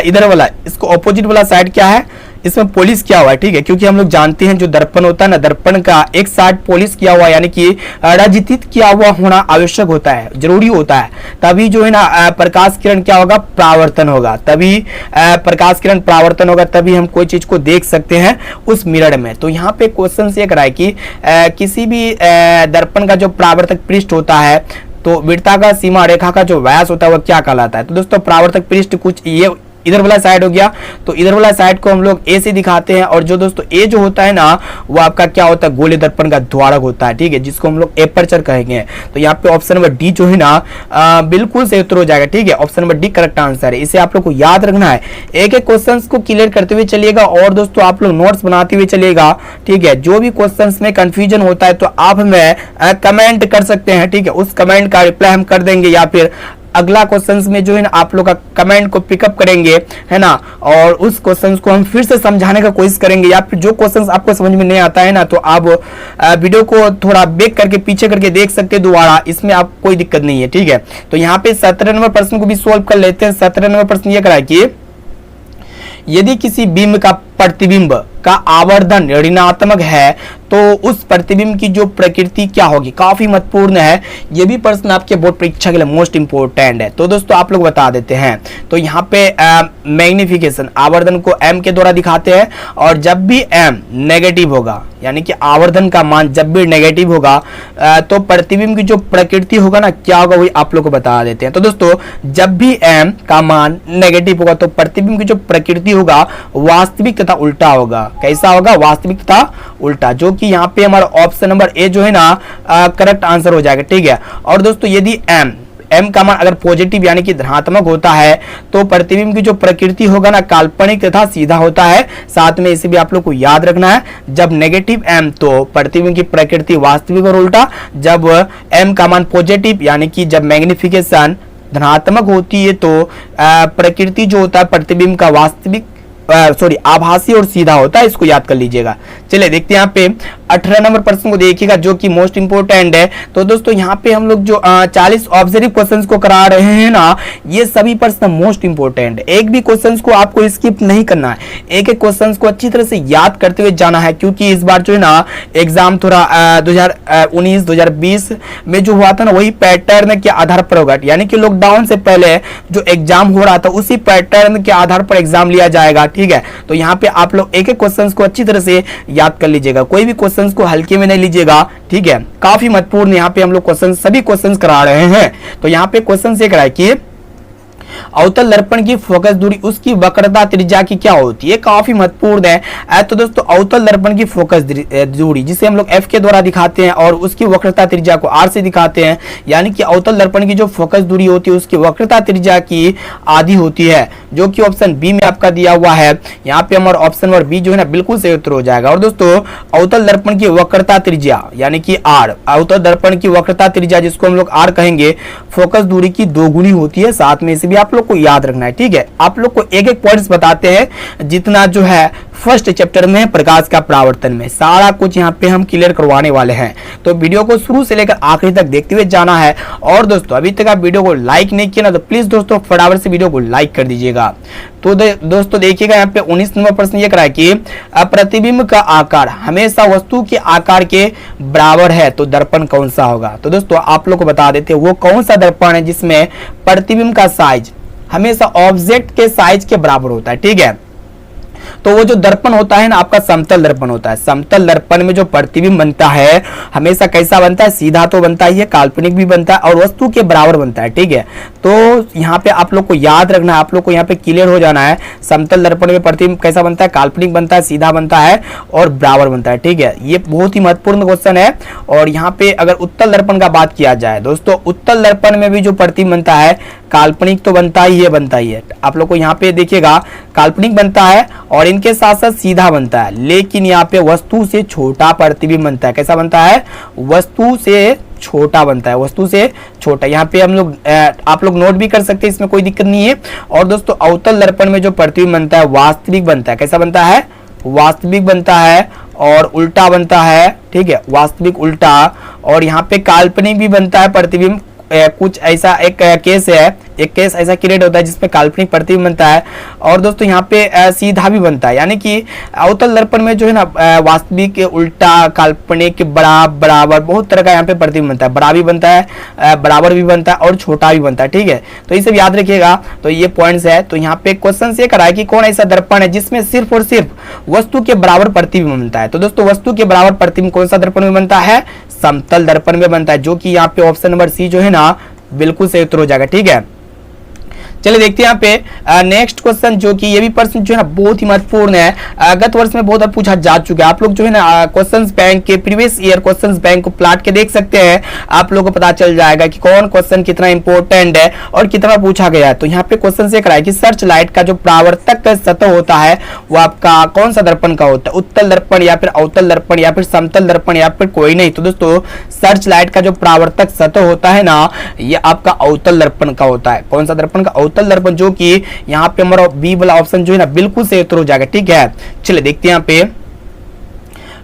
इधर वाला, इसको ऑपोजिट वाला साइड क्या है, इसमें पॉलिश किया हुआ है। ठीक है, क्योंकि हम लोग जानते हैं जो दर्पण होता है ना, दर्पण का एक साइड पॉलिश किया हुआ, यानी कि रजित किया हुआ होना आवश्यक होता है, जरूरी होता है, तभी जो है ना प्रकाश किरण क्या होगा, परावर्तन होगा। तभी प्रकाश किरण परावर्तन होगा, तभी हम कोई चीज को देख सकते हैं उस मिरर में। तो यहाँ पे क्वेश्चन ये कराए कि किसी भी दर्पण का जो परावर्तक पृष्ठ होता है, तो वृत्ताकार सीमा रेखा का जो व्यास होता है वह क्या कहलाता है। तो दोस्तों परावर्तक पृष्ठ कुछ ये इधर वाला साइड हो गया, तो इधर वाला साइड को हम लोग ए से दिखाते हैं। और जो दोस्तों ए जो होता है ना, वो आपका क्या होता है, गोले दर्पण का द्वारक होता है। ठीक है, जिसको हम लोग एपर्चर कहेंगे। तो यहाँ पे ऑप्शन नंबर डी जो है ना बिल्कुल सही उत्तर हो जाएगा। ठीक है, option number D correct answer है। इसे आप लोग को याद रखना है, एक एक क्वेश्चन को क्लियर करते हुए चलिएगा, और दोस्तों आप लोग नोट्स बनाते हुए चलिएगा। ठीक है, जो भी क्वेश्चन में कंफ्यूजन होता है तो आप हमें कमेंट कर सकते हैं। ठीक है, उस कमेंट का रिप्लाई हम कर देंगे, या फिर अगला क्वेश्चंस में जो है ना आप लोग का कमेंट को पिकअप करेंगे, है ना, और उस क्वेश्चंस को हम फिर से समझाने का कोशिश करेंगे। या फिर जो क्वेश्चंस आपको समझ में नहीं आता है ना, तो आप वीडियो को थोड़ा बैक करके पीछे करके देख सकते हैं दोबारा, इसमें आप कोई दिक्कत नहीं है। ठीक है, तो यहाँ पे 17 नंबर प्रश्न को भी सोल्व कर लेते हैं। 17 नंबर प्रश्न ये कराए कि यदि किसी बिंब का प्रतिबिंब का आवर्धन ऋणात्मक है तो उस प्रतिबिंब की जो प्रकृति क्या होगी। काफी महत्वपूर्ण है, ये भी प्रश्न आपके बोर्ड परीक्षा के लिए मोस्ट इंपोर्टेंट है। तो दोस्तों आप लोग बता देते हैं। तो यहाँ पे मैग्निफिकेशन, आवर्धन को m के द्वारा दिखाते हैं, और जब भी m नेगेटिव होगा, यानी कि आवर्धन का मान जब भी नेगेटिव होगा तो प्रतिबिंब की जो प्रकृति होगा ना, क्या होगा, वही आप लोग को बता देते हैं। तो दोस्तों जब भी m का मान नेगेटिव होगा तो प्रतिबिंब की जो प्रकृति होगा वास्तविक तथा उल्टा होगा। कैसा होगा, वास्तविक तथा उल्टा, जो कि यहाँ पे हमारा ऑप्शन नंबर ए जो है ना करेक्ट आंसर हो जाएगा। ठीक है, और दोस्तों यदि m का मान अगर पॉजिटिव यानी कि धनात्मक होता है तो प्रतिबिंब की जो प्रकृति होगा ना काल्पनिक तथा सीधा होता है। साथ में इसे भी आप लोग को याद रखना है, जब नेगेटिव m तो प्रतिबिंब की प्रकृति वास्तविक और उल्टा, जब m का मान पॉजिटिव यानी कि जब मैग्निफिकेशन धनात्मक होती है तो प्रकृति जो होता है प्रतिबिंब का वास्तविक आभासी और सीधा होता है। इसको याद कर लीजिएगा। चलिए देखते हैं यहाँ पे 18 नंबर प्रश्न को देखिएगा जो कि मोस्ट इंपोर्टेंट है। तो दोस्तों यहाँ पे हम लोग जो 40 ऑब्जर्व क्वेश्चंस को करा रहे हैं ना, ये सभी प्रश्न मोस्ट इंपोर्टेंट है। एक भी क्वेश्चंस को आपको स्किप नहीं करना है, एक एक क्वेश्चंस को अच्छी तरह से याद करते हुए जाना है, क्योंकि इस बार जो है ना एग्जाम थोड़ा 2019 2020 में जो हुआ था ना वही पैटर्न के आधार पर होगा, यानी कि लॉकडाउन से पहले जो एग्जाम हो रहा था उसी पैटर्न के आधार पर एग्जाम लिया जाएगा। ठीक है, तो यहाँ पे आप लोग एक एक क्वेश्चंस को अच्छी तरह से याद कर लीजिएगा, कोई भी क्वेश्चंस को हल्के में नहीं लीजिएगा। ठीक है, काफी महत्वपूर्ण यहाँ पे हम लोग क्वेश्चन सभी क्वेश्चंस करा रहे हैं। तो यहाँ पे क्वेश्चन से कराए कि अवतल दर्पण की फोकस दूरी उसकी वक्रता त्रिज्या की क्या होती है, काफी महत्वपूर्ण है। तो दोस्तों अवतल दर्पण की फोकस दूरी जिसे हम लोग एफ के द्वारा दिखाते हैं और उसकी वक्रता त्रिज्या को आर से दिखाते हैं, यानी कि अवतल दर्पण की जो फोकस दूरी होती है उसकी वक्रता त्रिज्या की आधी होती है, जो कि ऑप्शन बी में आपका दिया हुआ है। यहाँ पे हमारा ऑप्शन नंबर बी जो है ना बिल्कुल सही उत्तर हो जाएगा। और दोस्तों अवतल दर्पण की वक्रता त्रिज्या यानी कि आर, अवतल दर्पण की वक्रता त्रिज्या जिसको हम लोग आर कहेंगे, फोकस दूरी की दोगुनी होती है। साथ में इसे भी आप लोग को याद रखना है। ठीक है, आप लोग को एक एक पॉइंट्स बताते हैं, जितना जो है फर्स्ट चैप्टर में प्रकाश का परावर्तन में सारा कुछ यहाँ पे हम क्लियर करवाने वाले हैं। तो वीडियो को शुरू से लेकर आखिरी तक देखते हुए जाना है। और दोस्तों अभी तक आप वीडियो को लाइक नहीं किया ना, तो प्लीज दोस्तों फटाफट से वीडियो को लाइक कर दीजिएगा। तो दोस्तों देखिएगा यहाँ पे 19 नंबर प्रश्न ये करा कि प्रतिबिंब का आकार हमेशा वस्तु के आकार के बराबर है, तो दर्पण कौन सा होगा। तो दोस्तों आप लोग को बता देते हैं वो कौन सा दर्पण है जिसमें प्रतिबिंब का साइज हमेशा ऑब्जेक्ट के साइज के बराबर होता है। ठीक है, तो वो जो दर्पण होता है ना आपका समतल दर्पण होता है। समतल दर्पण में जो प्रतिबिंब बनता है हमेशा कैसा बनता है, सीधा तो बनता ही है, काल्पनिक भी बनता है और वस्तु के बराबर बनता है। ठीक है, तो यहाँ पे आप लोग को याद रखना है, आप लोग को यहाँ पे क्लियर हो जाना है। समतल दर्पण में प्रतिबिंब कैसा बनता है, काल्पनिक बनता है, सीधा बनता है और बराबर बनता है। ठीक है, ये बहुत ही महत्वपूर्ण क्वेश्चन है। और यहाँ पे अगर उत्तल दर्पण का बात किया जाए दोस्तों, उत्तल दर्पण में भी जो प्रतिबिंब बनता है काल्पनिक तो बनता ही है। आप लोग को यहाँ पे देखिएगा काल्पनिक बनता है और इनके साथ साथ सीधा बनता है, लेकिन यहाँ पे वस्तु से छोटा प्रतिबिंब बनता है। कैसा बनता है, वस्तु से छोटा बनता है, वस्तु से छोटा। यहाँ पे हम लोग आप लोग नोट भी कर सकते हैं, इसमें कोई दिक्कत नहीं है। और दोस्तों अवतल दर्पण में जो प्रतिबिंब बनता है वास्तविक बनता है। कैसा बनता है, वास्तविक बनता है और उल्टा बनता है। ठीक है, वास्तविक उल्टा। और यहाँ पे काल्पनिक भी बनता है प्रतिबिंब। कुछ ऐसा एक केस है, एक केस ऐसा क्रिएट होता है जिसमें काल्पनिक प्रतिबिंब बनता है। और दोस्तों यहाँ पे सीधा भी बनता है, यानी कि अवतल दर्पण में जो है ना वास्तविक उल्टा काल्पनिक बराबर बहुत तरह का यहाँ पे प्रतिबिंब बनता है। बड़ा भी बनता है, बराबर भी बनता है और छोटा भी बनता है। ठीक है, तो ये सब याद रखिएगा। तो ये पॉइंट्स है। तो यहाँ पे क्वेश्चन ये करा है कि कौन ऐसा दर्पण है जिसमें सिर्फ और सिर्फ वस्तु के बराबर प्रतिबिंब बनता है। तो दोस्तों वस्तु के बराबर प्रतिबिंब कौन सा दर्पण में बनता है, समतल दर्पण में बनता है, जो कि यहाँ पे ऑप्शन नंबर सी जो है ना बिल्कुल सही उत्तर हो जाएगा। ठीक है, चलिए देखते हैं यहाँ पे नेक्स्ट क्वेश्चन, जो कि ये भी प्रश्न जो है ना बहुत ही महत्वपूर्ण है। गत वर्ष में बहुत पूछा जा चुका है। आप लोग जो है ना क्वेश्चंस बैंक के प्रीवियस ईयर क्वेश्चंस बैंक को प्लाट के देख सकते हैं, आप लोगों को पता चल जाएगा कि कौन क्वेश्चन कितना इंपॉर्टेंट है और कितना पूछा गया है। तो यहाँ पे क्वेश्चन से कराया कि सर्च लाइट का जो परावर्तक सतह होता है वो आपका कौन सा दर्पण का होता है, उत्तल दर्पण या फिर अवतल दर्पण या फिर समतल दर्पण या फिर कोई नहीं। तो दोस्तों सर्च लाइट का जो परावर्तक सतह होता है ना ये आपका अवतल दर्पण का होता है। कौन सा दर्पण का, अवतल दर्पण, जो कि यहाँ पे हमारा बी वाला ऑप्शन जो है ना बिल्कुल सही उत्तर हो जाएगा। ठीक है, चलिए देखते हैं यहाँ पे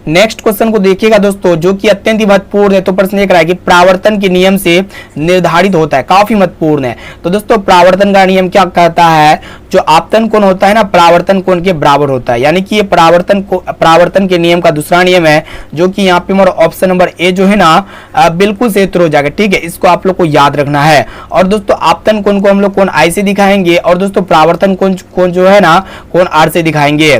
नेक्स्ट क्वेश्चन को देखिएगा दोस्तों, जो कि अत्यंत ही महत्वपूर्ण है। तो प्रश्न ये करा है कि परावर्तन के नियम से निर्धारित होता है, काफी महत्वपूर्ण है। तो दोस्तों परावर्तन का नियम क्या कहता है, जो आपतन कोण होता है ना परावर्तन कोण के बराबर होता है, यानी कि ये परावर्तन के नियम का दूसरा नियम है, जो कि यहाँ पे हमारा ऑप्शन नंबर ए जो है ना बिल्कुल सही उत्तर हो जाएगा। ठीक है, इसको आप लोग को याद रखना है। और दोस्तों आपतन कोण को हम लोग कोण आई से दिखाएंगे और दोस्तों परावर्तन कोण जो है ना कोण आर से दिखाएंगे।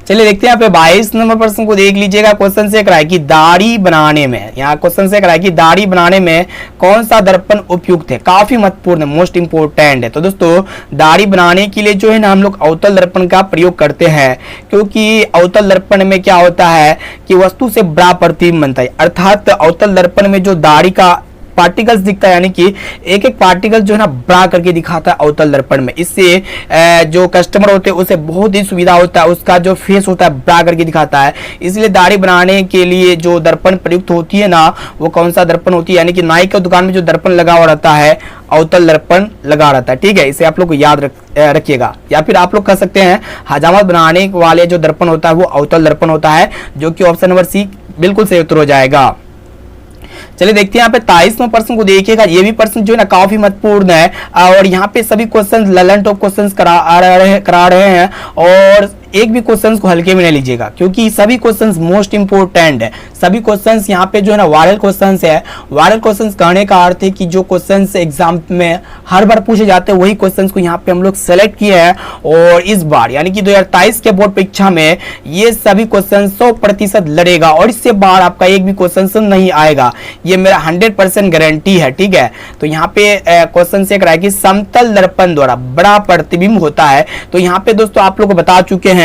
चलिए देखते हैं यहाँ पे 22 नंबर प्रश्न को देख लीजिएगा। क्वेश्चन से कराया कि दाढ़ी बनाने में, यहाँ क्वेश्चन से कराया कि दाढ़ी बनाने में कौन सा दर्पण उपयुक्त है, काफी महत्वपूर्ण है, मोस्ट इंपोर्टेंट है। तो दोस्तों दाढ़ी बनाने के लिए जो है ना हम लोग अवतल दर्पण का प्रयोग करते हैं, क्योंकि अवतल दर्पण में क्या होता है कि वस्तु से बड़ा प्रतिबिंब बनता है, अर्थात अवतल दर्पण में जो दाढ़ी का पार्टिकल्स दिखता है, यानी कि एक एक पार्टिकल जो है ना बड़ा करके दिखाता है अवतल दर्पण में। इससे जो कस्टमर होते हैं उसे बहुत ही सुविधा होता है, उसका जो फेस होता है बड़ा करके दिखाता है। इसलिए दाढ़ी बनाने के लिए जो दर्पण प्रयुक्त होती है ना, वो कौन सा दर्पण होती है, यानी कि नाई की दुकान में जो दर्पण लगा हुआ रहता है अवतल दर्पण लगा रहता है। ठीक है, इसे आप लोग को याद रखिएगा। या फिर आप लोग कह सकते हैं हजामत बनाने वाले जो दर्पण होता है वो अवतल दर्पण होता है, जो कि ऑप्शन नंबर सी बिल्कुल सही उत्तर हो जाएगा। चलिए देखते हैं यहाँ पे 23वें प्रश्न को देखिएगा। ये भी प्रश्न जो है ना काफी महत्वपूर्ण है और यहाँ पे सभी क्वेश्चन ललन टॉप क्वेश्चन करा रहे हैं और एक भी क्वेश्चंस को हल्के में नहीं लीजिएगा, क्योंकि सभी क्वेश्चंस मोस्ट इंपोर्टेंट है। सभी क्वेश्चंस यहाँ पे जो है ना वायरल क्वेश्चंस है। वायरल क्वेश्चंस कहने का अर्थ है कि जो क्वेश्चंस एग्जाम में हर बार पूछे जाते हैं वही क्वेश्चंस को यहाँ पे हम लोग सेलेक्ट किए हैं और इस बार यानी कि 2023 के बोर्ड परीक्षा में ये सभी क्वेश्चन 100% लड़ेगा और इससे बाहर आपका एक भी क्वेश्चन नहीं आएगा, ये मेरा 100% गारंटी है। ठीक है, तो यहाँ पे क्वेश्चन से कि समतल दर्पण द्वारा बड़ा प्रतिबिंब होता है। तो यहाँ पे दोस्तों आप लोग को बता चुके हैं,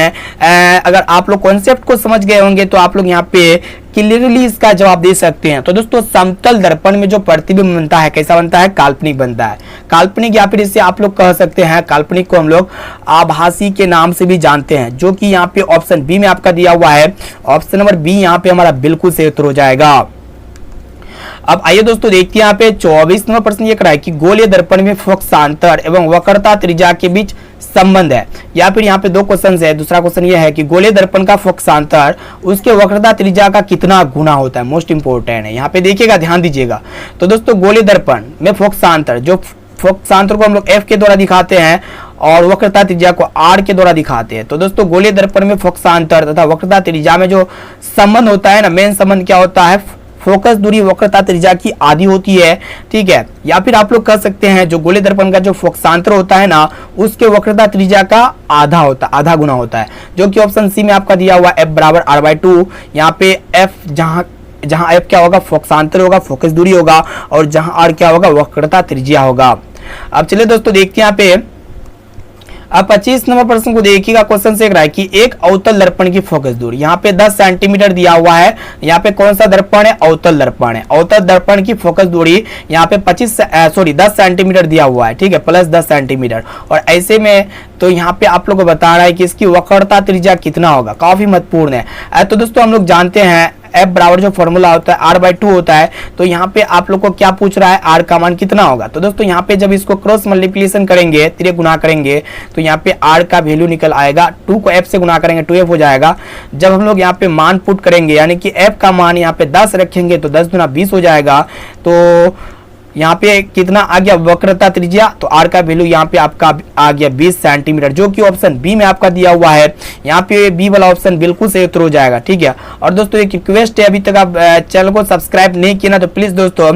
अगर आप लोग कॉन्सेप्ट को समझ गए होंगे तो आप लोग यहाँ पे क्लियरली इसका जवाब दे सकते हैं। तो दोस्तों समतल दर्पण में जो प्रतिबिंब बनता है कैसा बनता है, काल्पनिक बनता है। काल्पनिक या फिर इसे आप लोग कह सकते हैं, काल्पनिक को हम लोग आभासी के नाम से भी जानते हैं, जो कि यहाँ पे ऑप्शन बी में आपका दिया हुआ है। ऑप्शन नंबर बी यहाँ पे हमारा बिल्कुल सही उत्तर हो जाएगा। अब आइए दोस्तों देखते हैं यहाँ पे 24 नंबर प्रश्न ये कराए कि गोलीय दर्पण में फोकसांतर एवं वक्रता त्रिज्या के बीच संबंध है। या फिर यहाँ पे दो क्वेश्चन है। दूसरा क्वेश्चन ये है कि गोलीय दर्पण का फोकसांतर उसके वक्रता त्रिज्या का कितना गुना होता है, मोस्ट इंपोर्टेंट है। यहाँ पे देखिएगा, ध्यान दीजिएगा। तो दोस्तों गोलीय दर्पण में फोकसांतर, जो फोकसांतर को हम लोग एफ के द्वारा दिखाते हैं और वक्रता त्रिज्या को आर के द्वारा दिखाते हैं। तो दोस्तों गोलीय दर्पण में फोकसांतर तथा वक्रता त्रिज्या में जो संबंध होता है ना, मेन संबंध क्या होता है, फोकस दूरी वक्रता त्रिज्या की आधी होती है। ठीक है, या फिर आप लोग कह सकते हैं जो गोलीय दर्पण का जो फोकसांतर होता है ना उसके वक्रता त्रिज्या का आधा गुना होता है, जो कि ऑप्शन सी में आपका दिया हुआ F बराबर R/2। यहाँ पे F जहां F क्या होगा, फोकसांतर होगा, फोकस दूरी होगा, और जहां R क्या होगा, वक्रता त्रिज्या होगा। अब चलिए दोस्तों देखते हैं यहाँ पे अब 25 नंबर प्रश्न को देखिएगा। क्वेश्चन से कि एक अवतल दर्पण की फोकस दूरी यहाँ पे 10 सेंटीमीटर दिया हुआ है। यहाँ पे कौन सा दर्पण है, अवतल दर्पण है। अवतल दर्पण की फोकस दूरी यहाँ पे 10 सेंटीमीटर दिया हुआ है। ठीक है, प्लस 10 सेंटीमीटर। और ऐसे में तो यहाँ पे आप लोग को बता रहा है कि इसकी वक्रता त्रिज्या कितना होगा, काफी महत्वपूर्ण है। तो दोस्तों हम लोग जानते हैं F बराबर जो फॉर्मूला होता है R/2 होता है। तो यहाँ पे आप लोग को क्या पूछ रहा है, R का मान कितना होगा। तो दोस्तों यहाँ पे जब इसको क्रॉस मल्टीप्लिकेशन करेंगे, तिरे गुना करेंगे, तो यहाँ पे R का वैल्यू निकल आएगा। 2 को F से गुना करेंगे 2F हो जाएगा। जब हम लोग यहाँ पे मान पुट करेंगे, यानी कि F का मान यहाँ पे 10 रखेंगे तो 10 गुना 20 हो जाएगा। तो यहाँ पे कितना आ गया, वक्रता त्रिज्या, तो आर का वैल्यू यहाँ पे आपका आ गया 20 सेंटीमीटर, जो कि ऑप्शन बी में आपका दिया हुआ है। यहाँ पे बी वाला ऑप्शन बिल्कुल सही उत्तर हो जाएगा। ठीक है, और दोस्तों एक रिक्वेस्ट है, अभी तक आप चैनल को सब्सक्राइब नहीं किया ना तो प्लीज दोस्तों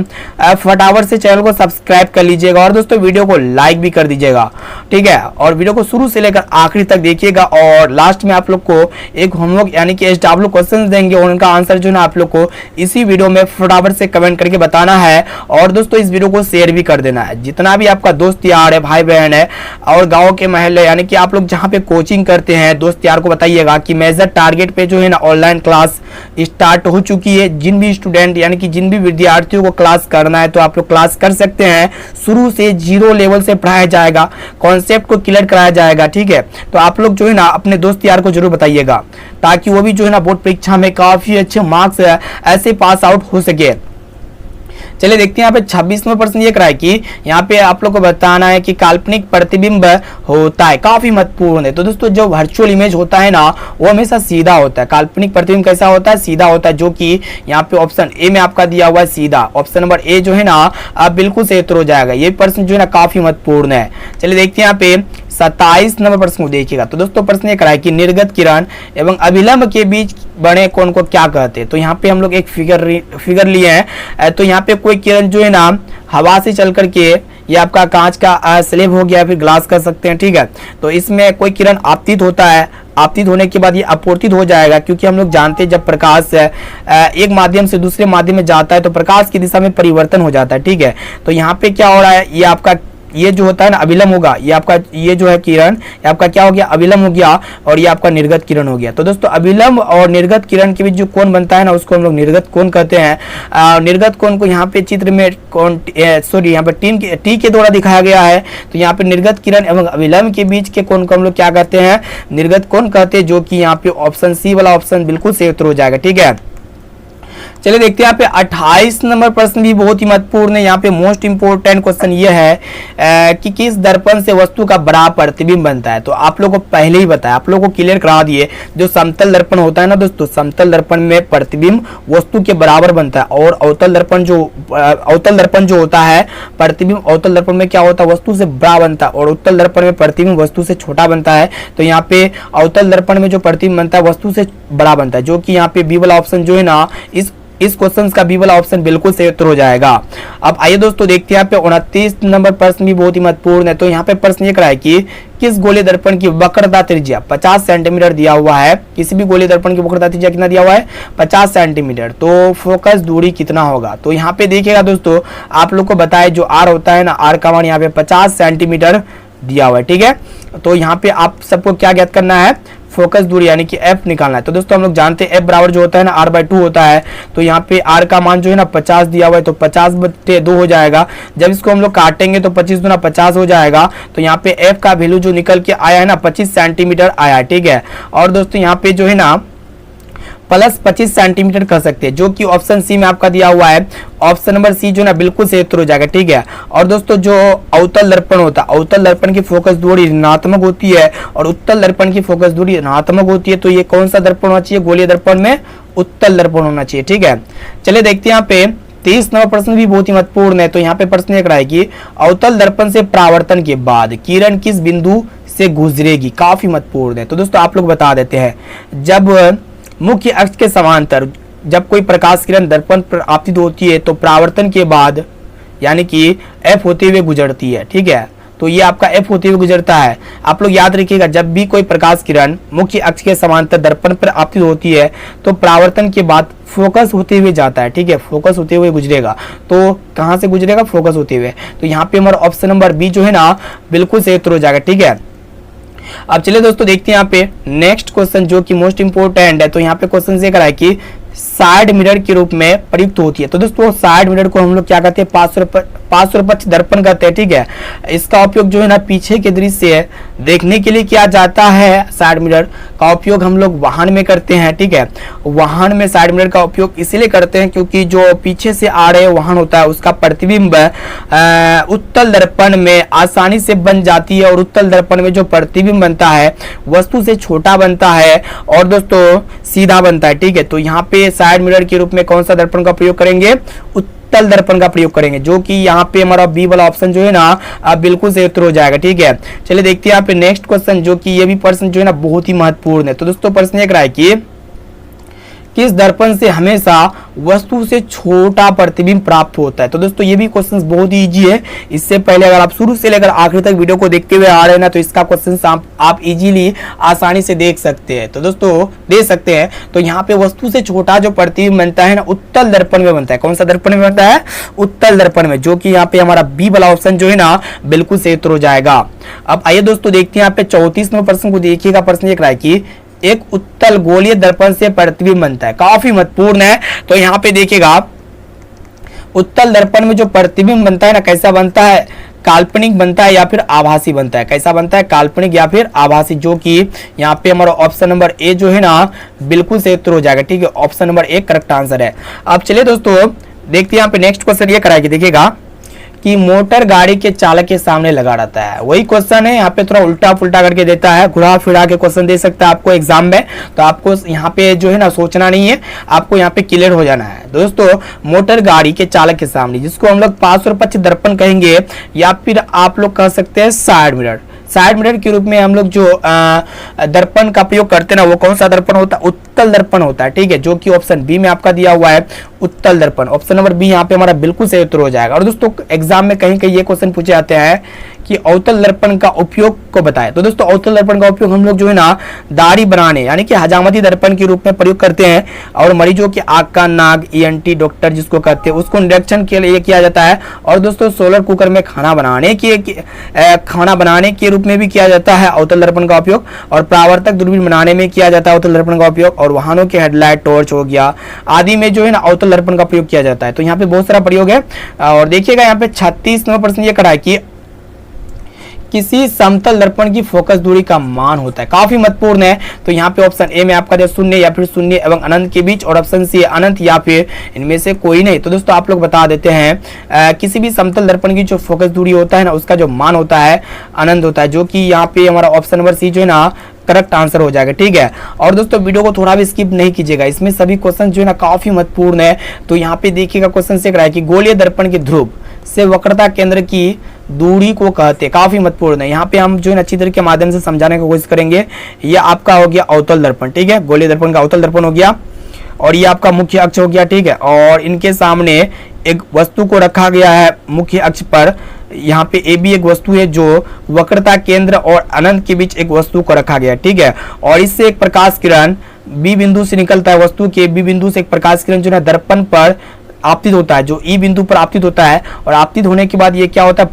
फटाफट से चैनल को सब्सक्राइब कर लीजिएगा और दोस्तों वीडियो को लाइक भी कर दीजिएगा। ठीक है, और वीडियो को शुरू से लेकर आखिरी तक देखिएगा और लास्ट में आप लोग को एक होमवर्क यानी कि SW क्वेश्चन देंगे और उनका आंसर जो है ना आप लोग को इसी वीडियो में फटाफट से कमेंट करके बताना है। और दोस्तों वीडियो को शेयर भी कर देना है। जितना भी आपका दोस्त यार है, भाई बहन है और गांव के महल्ले यानी कि आप लोग जहां पे कोचिंग करते हैं, दोस्त यार को बताइएगा कि मेजर टारगेट पे जो है ना ऑनलाइन क्लास स्टार्ट हो चुकी है। जिन भी स्टूडेंट यानी कि जिन भी विद्यार्थियों को क्लास करना है तो आप लोग क्लास कर सकते हैं। शुरू से 0 लेवल से पढ़ाया जाएगा, कॉन्सेप्ट को क्लियर कराया जाएगा। ठीक है, तो आप लोग जो है ना अपने दोस्त यार को जरूर बताइएगा ताकि वो भी जो है ना बोर्ड परीक्षा में काफी अच्छे मार्क्स ऐसे पास आउट हो सके। चलिए देखते हैं यहाँ पे 26वां प्रश्न ये कराए कि यहाँ पे आप लोग को बताना है कि काल्पनिक प्रतिबिंब होता है, काफी महत्वपूर्ण है। तो दोस्तों जो वर्चुअल इमेज होता है ना वो हमेशा सीधा होता है। काल्पनिक प्रतिबिंब कैसा होता है, सीधा होता है, जो कि यहाँ पे ऑप्शन ए में आपका दिया हुआ है सीधा। ऑप्शन नंबर ए जो है ना आप बिल्कुल सही उत्तर हो जाएगा। ये प्रश्न जो है ना काफी महत्वपूर्ण है। चलिए देखते हैं यहाँ पे 27 नंबर प्रश्न को देखिएगा। तो दोस्तों प्रश्न ये कराए कि निर्गत किरण एवं अभिलंब के बीच बने कोण को क्या कहते हैं। तो यहाँ पे हम लोग एक फिगर लिए हैं। तो यहाँ पे कोई किरण जो है ना हवा से चल करके, ये आपका कांच का स्लेब हो गया, फिर ग्लास कर सकते हैं। ठीक है, तो इसमें कोई किरण आपतित होता है, आपतित होने के बाद ये अपवर्तित हो जाएगा, क्योंकि हम लोग जानते हैं जब प्रकाश एक माध्यम से दूसरे माध्यम में जाता है तो प्रकाश की दिशा में परिवर्तन हो जाता है। ठीक है, तो यहाँ पे क्या हो रहा है, ये आपका ये जो होता है ना अविलंब होगा, ये आपका ये जो है किरण, ये आपका क्या हो गया, अविलंब हो गया, और ये आपका निर्गत किरण हो गया। तो दोस्तों अविलंब और निर्गत किरण के बीच जो कोण बनता है ना उसको हम लोग निर्गत कोण कहते हैं। निर्गत कोण को यहाँ पे चित्र में सॉरी यहाँ पे टी के द्वारा दिखाया गया है। तो यहाँ पे निर्गत किरण एवं अविलंब के बीच के कोण को हम लोग क्या कहते हैं, निर्गत कोण कहते हैं, जो कि यहाँ पे ऑप्शन सी वाला ऑप्शन बिल्कुल सही उत्तर हो जाएगा। ठीक है, चलिए देखते हैं यहाँ पे 28 नंबर प्रश्न भी बहुत ही महत्वपूर्ण है। यहाँ पे मोस्ट इंपोर्टेंट क्वेश्चन ये है कि किस दर्पण से वस्तु का बड़ा प्रतिबिंब बनता है। तो आप लोगों को पहले ही बताया, आप लोगों को क्लियर करा दिए, जो समतल दर्पण होता है ना दोस्तों, समतल दर्पण में प्रतिबिंब वस्तु के बराबर बनता है, और अवतल दर्पण जो होता है प्रतिबिंब अवतल दर्पण में क्या होता है, वस्तु से बड़ा बनता है, और उत्तल दर्पण में प्रतिबिंब वस्तु से छोटा बनता है। तो यहाँ पे अवतल दर्पण में जो प्रतिबिंब बनता है वस्तु से बड़ा बनता है, जो कि यहाँ पे बी वाला ऑप्शन जो है ना, इस क्वेश्चन का बी वाला ऑप्शन बिल्कुल सही उत्तर हो जाएगा। अब आइए दोस्तों देखते हैं यहाँ पे 29 नंबर प्रश्न भी बहुत ही महत्वपूर्ण है। तो यहाँ पे प्रश्न ये करा है कि किस गोलीय दर्पण की वक्रता त्रिज्या 50 सेंटीमीटर दिया हुआ है। किसी भी गोलीय दर्पण की वक्रता त्रिज्या कितना दिया हुआ है, 50 सेंटीमीटर। तो फोकस दूरी कितना होगा। तो यहाँ पे देखिएगा दोस्तों, आप लोग को बताए जो आर होता है ना, आर का मान यहाँ पे 50 सेंटीमीटर दिया हुआ है। ठीक है, तो यहाँ पे आप सबको क्या ज्ञात करना है, फोकस दूरी यानी कि एफ निकालना है। तो दोस्तों हम लोग जानते हैं एफ बराबर जो होता है ना r/2 होता है। तो यहाँ पे r का मान जो है ना 50 दिया हुआ है, तो 50/2 हो जाएगा। जब इसको हम लोग काटेंगे तो 25 दूना 50 हो जाएगा। तो यहाँ पे एफ का वैल्यू जो निकल के आया है ना 25 सेंटीमीटर आया। ठीक है, और दोस्तों यहाँ पे जो है ना प्लस 25 सेंटीमीटर कर सकते हैं, जो कि ऑप्शन सी में आपका दिया हुआ है। ऑप्शन नंबर सी जो ना बिल्कुल सही उत्तर हो जाएगा। ठीक है, और दोस्तों जो अवतल दर्पण होता है, अवतल दर्पण की फोकस दूरी ऋणात्मक होती है और उत्तल दर्पण की फोकस दूरी ऋणात्मक होती है। तो ये कौन सा दर्पण होना चाहिए, गोलीय दर्पण में उत्तल दर्पण होना चाहिए। ठीक है, चलिए देखते हैं यहाँ पे 23 नंबर प्रश्न भी बहुत ही महत्वपूर्ण है। तो यहाँ पे प्रश्न ये है कि अवतल दर्पण से परावर्तन के बाद किरण किस बिंदु से गुजरेगी, काफी महत्वपूर्ण है। तो दोस्तों आप लोग बता देते हैं, जब मुख्य अक्ष के समांतर जब कोई प्रकाश किरण दर्पण पर आपतित होती है तो परावर्तन के बाद यानी कि एफ होते हुए गुजरती है। ठीक है, तो ये आपका एफ होते हुए गुजरता है। आप लोग याद रखिएगा, जब भी कोई प्रकाश किरण मुख्य अक्ष के समांतर दर्पण पर आपतित होती है तो परावर्तन के बाद फोकस होते हुए जाता है। ठीक है, फोकस होते हुए गुजरेगा। तो कहां से गुजरेगा, फोकस होते हुए। तो यहाँ पे हमारा ऑप्शन नंबर बी जो है ना बिल्कुल सही उत्तर हो जाएगा। ठीक है, अब चलिए दोस्तों देखते हैं यहाँ पे नेक्स्ट क्वेश्चन जो कि मोस्ट इंपोर्टेंट है। तो यहाँ पे क्वेश्चन ये करा है कि साइड मिरर के रूप में प्रयुक्त होती है। तो दोस्तों साइड मिरर को हम लोग क्या कहते हैं, पार्श्वपक्ष दर्पण कहते हैं। ठीक है, इसका उपयोग जो है ना पीछे के दृश्य देखने के लिए किया जाता है। साइड मिरर का उपयोग हम लोग वाहन में करते हैं। ठीक है, वाहन में साइड मिरर का उपयोग इसलिए करते हैं क्योंकि जो पीछे से आ रहे वाहन होता है उसका प्रतिबिंब उत्तल दर्पण में आसानी से बन जाती है, और उत्तल दर्पण में जो प्रतिबिंब बनता है वस्तु से छोटा बनता है और दोस्तों सीधा बनता है। ठीक है, तो यहाँ पे साइड मिरर के रूप में कौन सा दर्पण का प्रयोग करेंगे, उत्तल दर्पण का प्रयोग करेंगे, जो कि यहाँ पे हमारा बी वाला ऑप्शन जो है ना बिल्कुल सही उत्तर हो जाएगा। ठीक है, चलिए देखते हैं यहाँ पे नेक्स्ट क्वेश्चन जो कि ये भी प्रश्न जो है ना बहुत ही महत्वपूर्ण है। तो दोस्तों प्रश्न एक रहा है कि किस दर्पण से हमेशा वस्तु से छोटा प्रतिबिंब प्राप्त होता है। तो दोस्तों ये भी क्वेश्चन बहुत ही इजी है। इससे पहले अगर आप शुरू से लेकर आखिर तक वीडियो को देखते हुए आ रहे हैं ना, तो इसका क्वेश्चन आप इजीली आसानी से देख सकते हैं। तो दोस्तों दे सकते हैं, तो यहाँ पे वस्तु से छोटा जो प्रतिबिंब बनता है ना उत्तल दर्पण में बनता है। कौन सा दर्पण में बनता है, उत्तल दर्पण में, जो कि यहाँ पे हमारा बी वाला ऑप्शन जो है ना बिल्कुल सही उत्तर हो जाएगा। अब आइए दोस्तों देखते हैं यहाँ पे 34 नंबर प्रश्न को देखिएगा। प्रश्न एक रहा है कि एक उत्तल गोलीय दर्पण से प्रतिबिंब बनता है, काफी महत्वपूर्ण है। तो यहाँ पे देखिएगा उत्तल दर्पण में जो प्रतिबिंब बनता है ना कैसा बनता है, काल्पनिक बनता है या फिर आभासी बनता है। कैसा बनता है, काल्पनिक या फिर आभासी, जो कि यहाँ पे हमारा ऑप्शन नंबर ए जो है ना बिल्कुल सही उत्तर हो जाएगा। ठीक है, option number A correct answer है। अब चलिए दोस्तों देखते हैं यहाँ पे नेक्स्ट क्वेश्चन ये कराएगी। देखिएगा कि मोटर गाड़ी के चालक के सामने लगा रहता है, वही क्वेश्चन है। यहाँ पे थोड़ा उल्टा पुल्टा करके देता है, घुरा फिरा के क्वेश्चन दे सकता है आपको एग्जाम में। तो आपको यहाँ पे जो है ना सोचना नहीं है, आपको यहाँ पे क्लियर हो जाना है। दोस्तों मोटर गाड़ी के चालक के सामने, जिसको हम लोग पार्श्वपक्ष दर्पण कहेंगे या फिर आप लोग कह सकते हैं साइड मिरर, साइड मिरर के रूप में हम लोग जो दर्पण का प्रयोग करते हैं ना, वो कौन सा दर्पण होता है, उत्तल दर्पण होता है। ठीक है, जो कि ऑप्शन बी में आपका दिया हुआ है उत्तल दर्पण। ऑप्शन नंबर बी यहाँ पे हमारा बिल्कुल सही उत्तर हो जाएगा। और दोस्तों एग्जाम में कहीं कहीं ये क्वेश्चन पूछे जाते हैं कि अवतल दर्पण का उपयोग को बताएं। तो दोस्तों अवतल दर्पण का उपयोग हम लोग जो है ना दाढ़ी बनाने यानी कि हजामती दर्पण के रूप में प्रयोग करते हैं, और मरीजों के आंख कान नाक ENT डॉक्टर जिसको कहते हैं उसको निरीक्षण के लिए किया जाता है। और दोस्तों सोलर कुकर में खाना बनाने के रूप में भी किया जाता है अवतल दर्पण का उपयोग, और परावर्तक दूरबीन बनाने में किया जाता है अवतल दर्पण का उपयोग, और वाहनों के हेडलाइट टॉर्च हो गया आदि में जो है ना अवतल दर्पण का प्रयोग किया जाता है। तो यहाँ पे बहुत सारा प्रयोग है। और देखिएगा यहाँ पे 36 नंबर प्रश्न ये करा है कि किसी समतल दर्पण की फोकस दूरी का मान होता है, काफी महत्वपूर्ण है। तो यहाँ पे ऑप्शन ए में आपका दे 0 या फिर 0 एवं अनंत के बीच, और ऑप्शन सी अनंत या फिर इनमें से कोई नहीं। तो दोस्तों आप लोग बता देते हैं किसी भी समतल दर्पण की जो फोकस दूरी होता है ना उसका जो मान होता है अनंत होता है, जो कि यहाँ पे हमारा ऑप्शन नंबर सी जो है ना करेक्ट आंसर हो जाएगा। ठीक है, और दोस्तों वीडियो को थोड़ा भी स्किप नहीं कीजिएगा, इसमें सभी क्वेश्चन जो है ना काफी महत्वपूर्ण है। तो यहाँ पे देखिएगा क्वेश्चन से कराया कि गोलीय दर्पण के ध्रुव से वक्रता केंद्र की दूरी को कहते हैं, काफी महत्वपूर्ण है। यहाँ पे हम जो है अच्छी तरीके के माध्यम से समझाने की कोशिश करेंगे। ये आपका हो गया अवतल दर्पण, ठीक है, गोलीय दर्पण का अवतल दर्पण हो गया, और ये आपका मुख्य अक्ष हो गया। ठीक है, और इनके सामने एक वस्तु को रखा गया है मुख्य अक्ष पर। यहाँ पे ए भी एक वस्तु है जो वक्रता केंद्र और अनंत के बीच एक वस्तु को रखा गया है। ठीक है, और इससे एक प्रकाश किरण बी बिंदु से निकलता है, वस्तु के बी बिंदु से एक प्रकाश किरण जो है दर्पण पर आपतित होता है, जो ई बिंदु पर आपतित होता है, और आपतित होने के बाद ये क्या होता है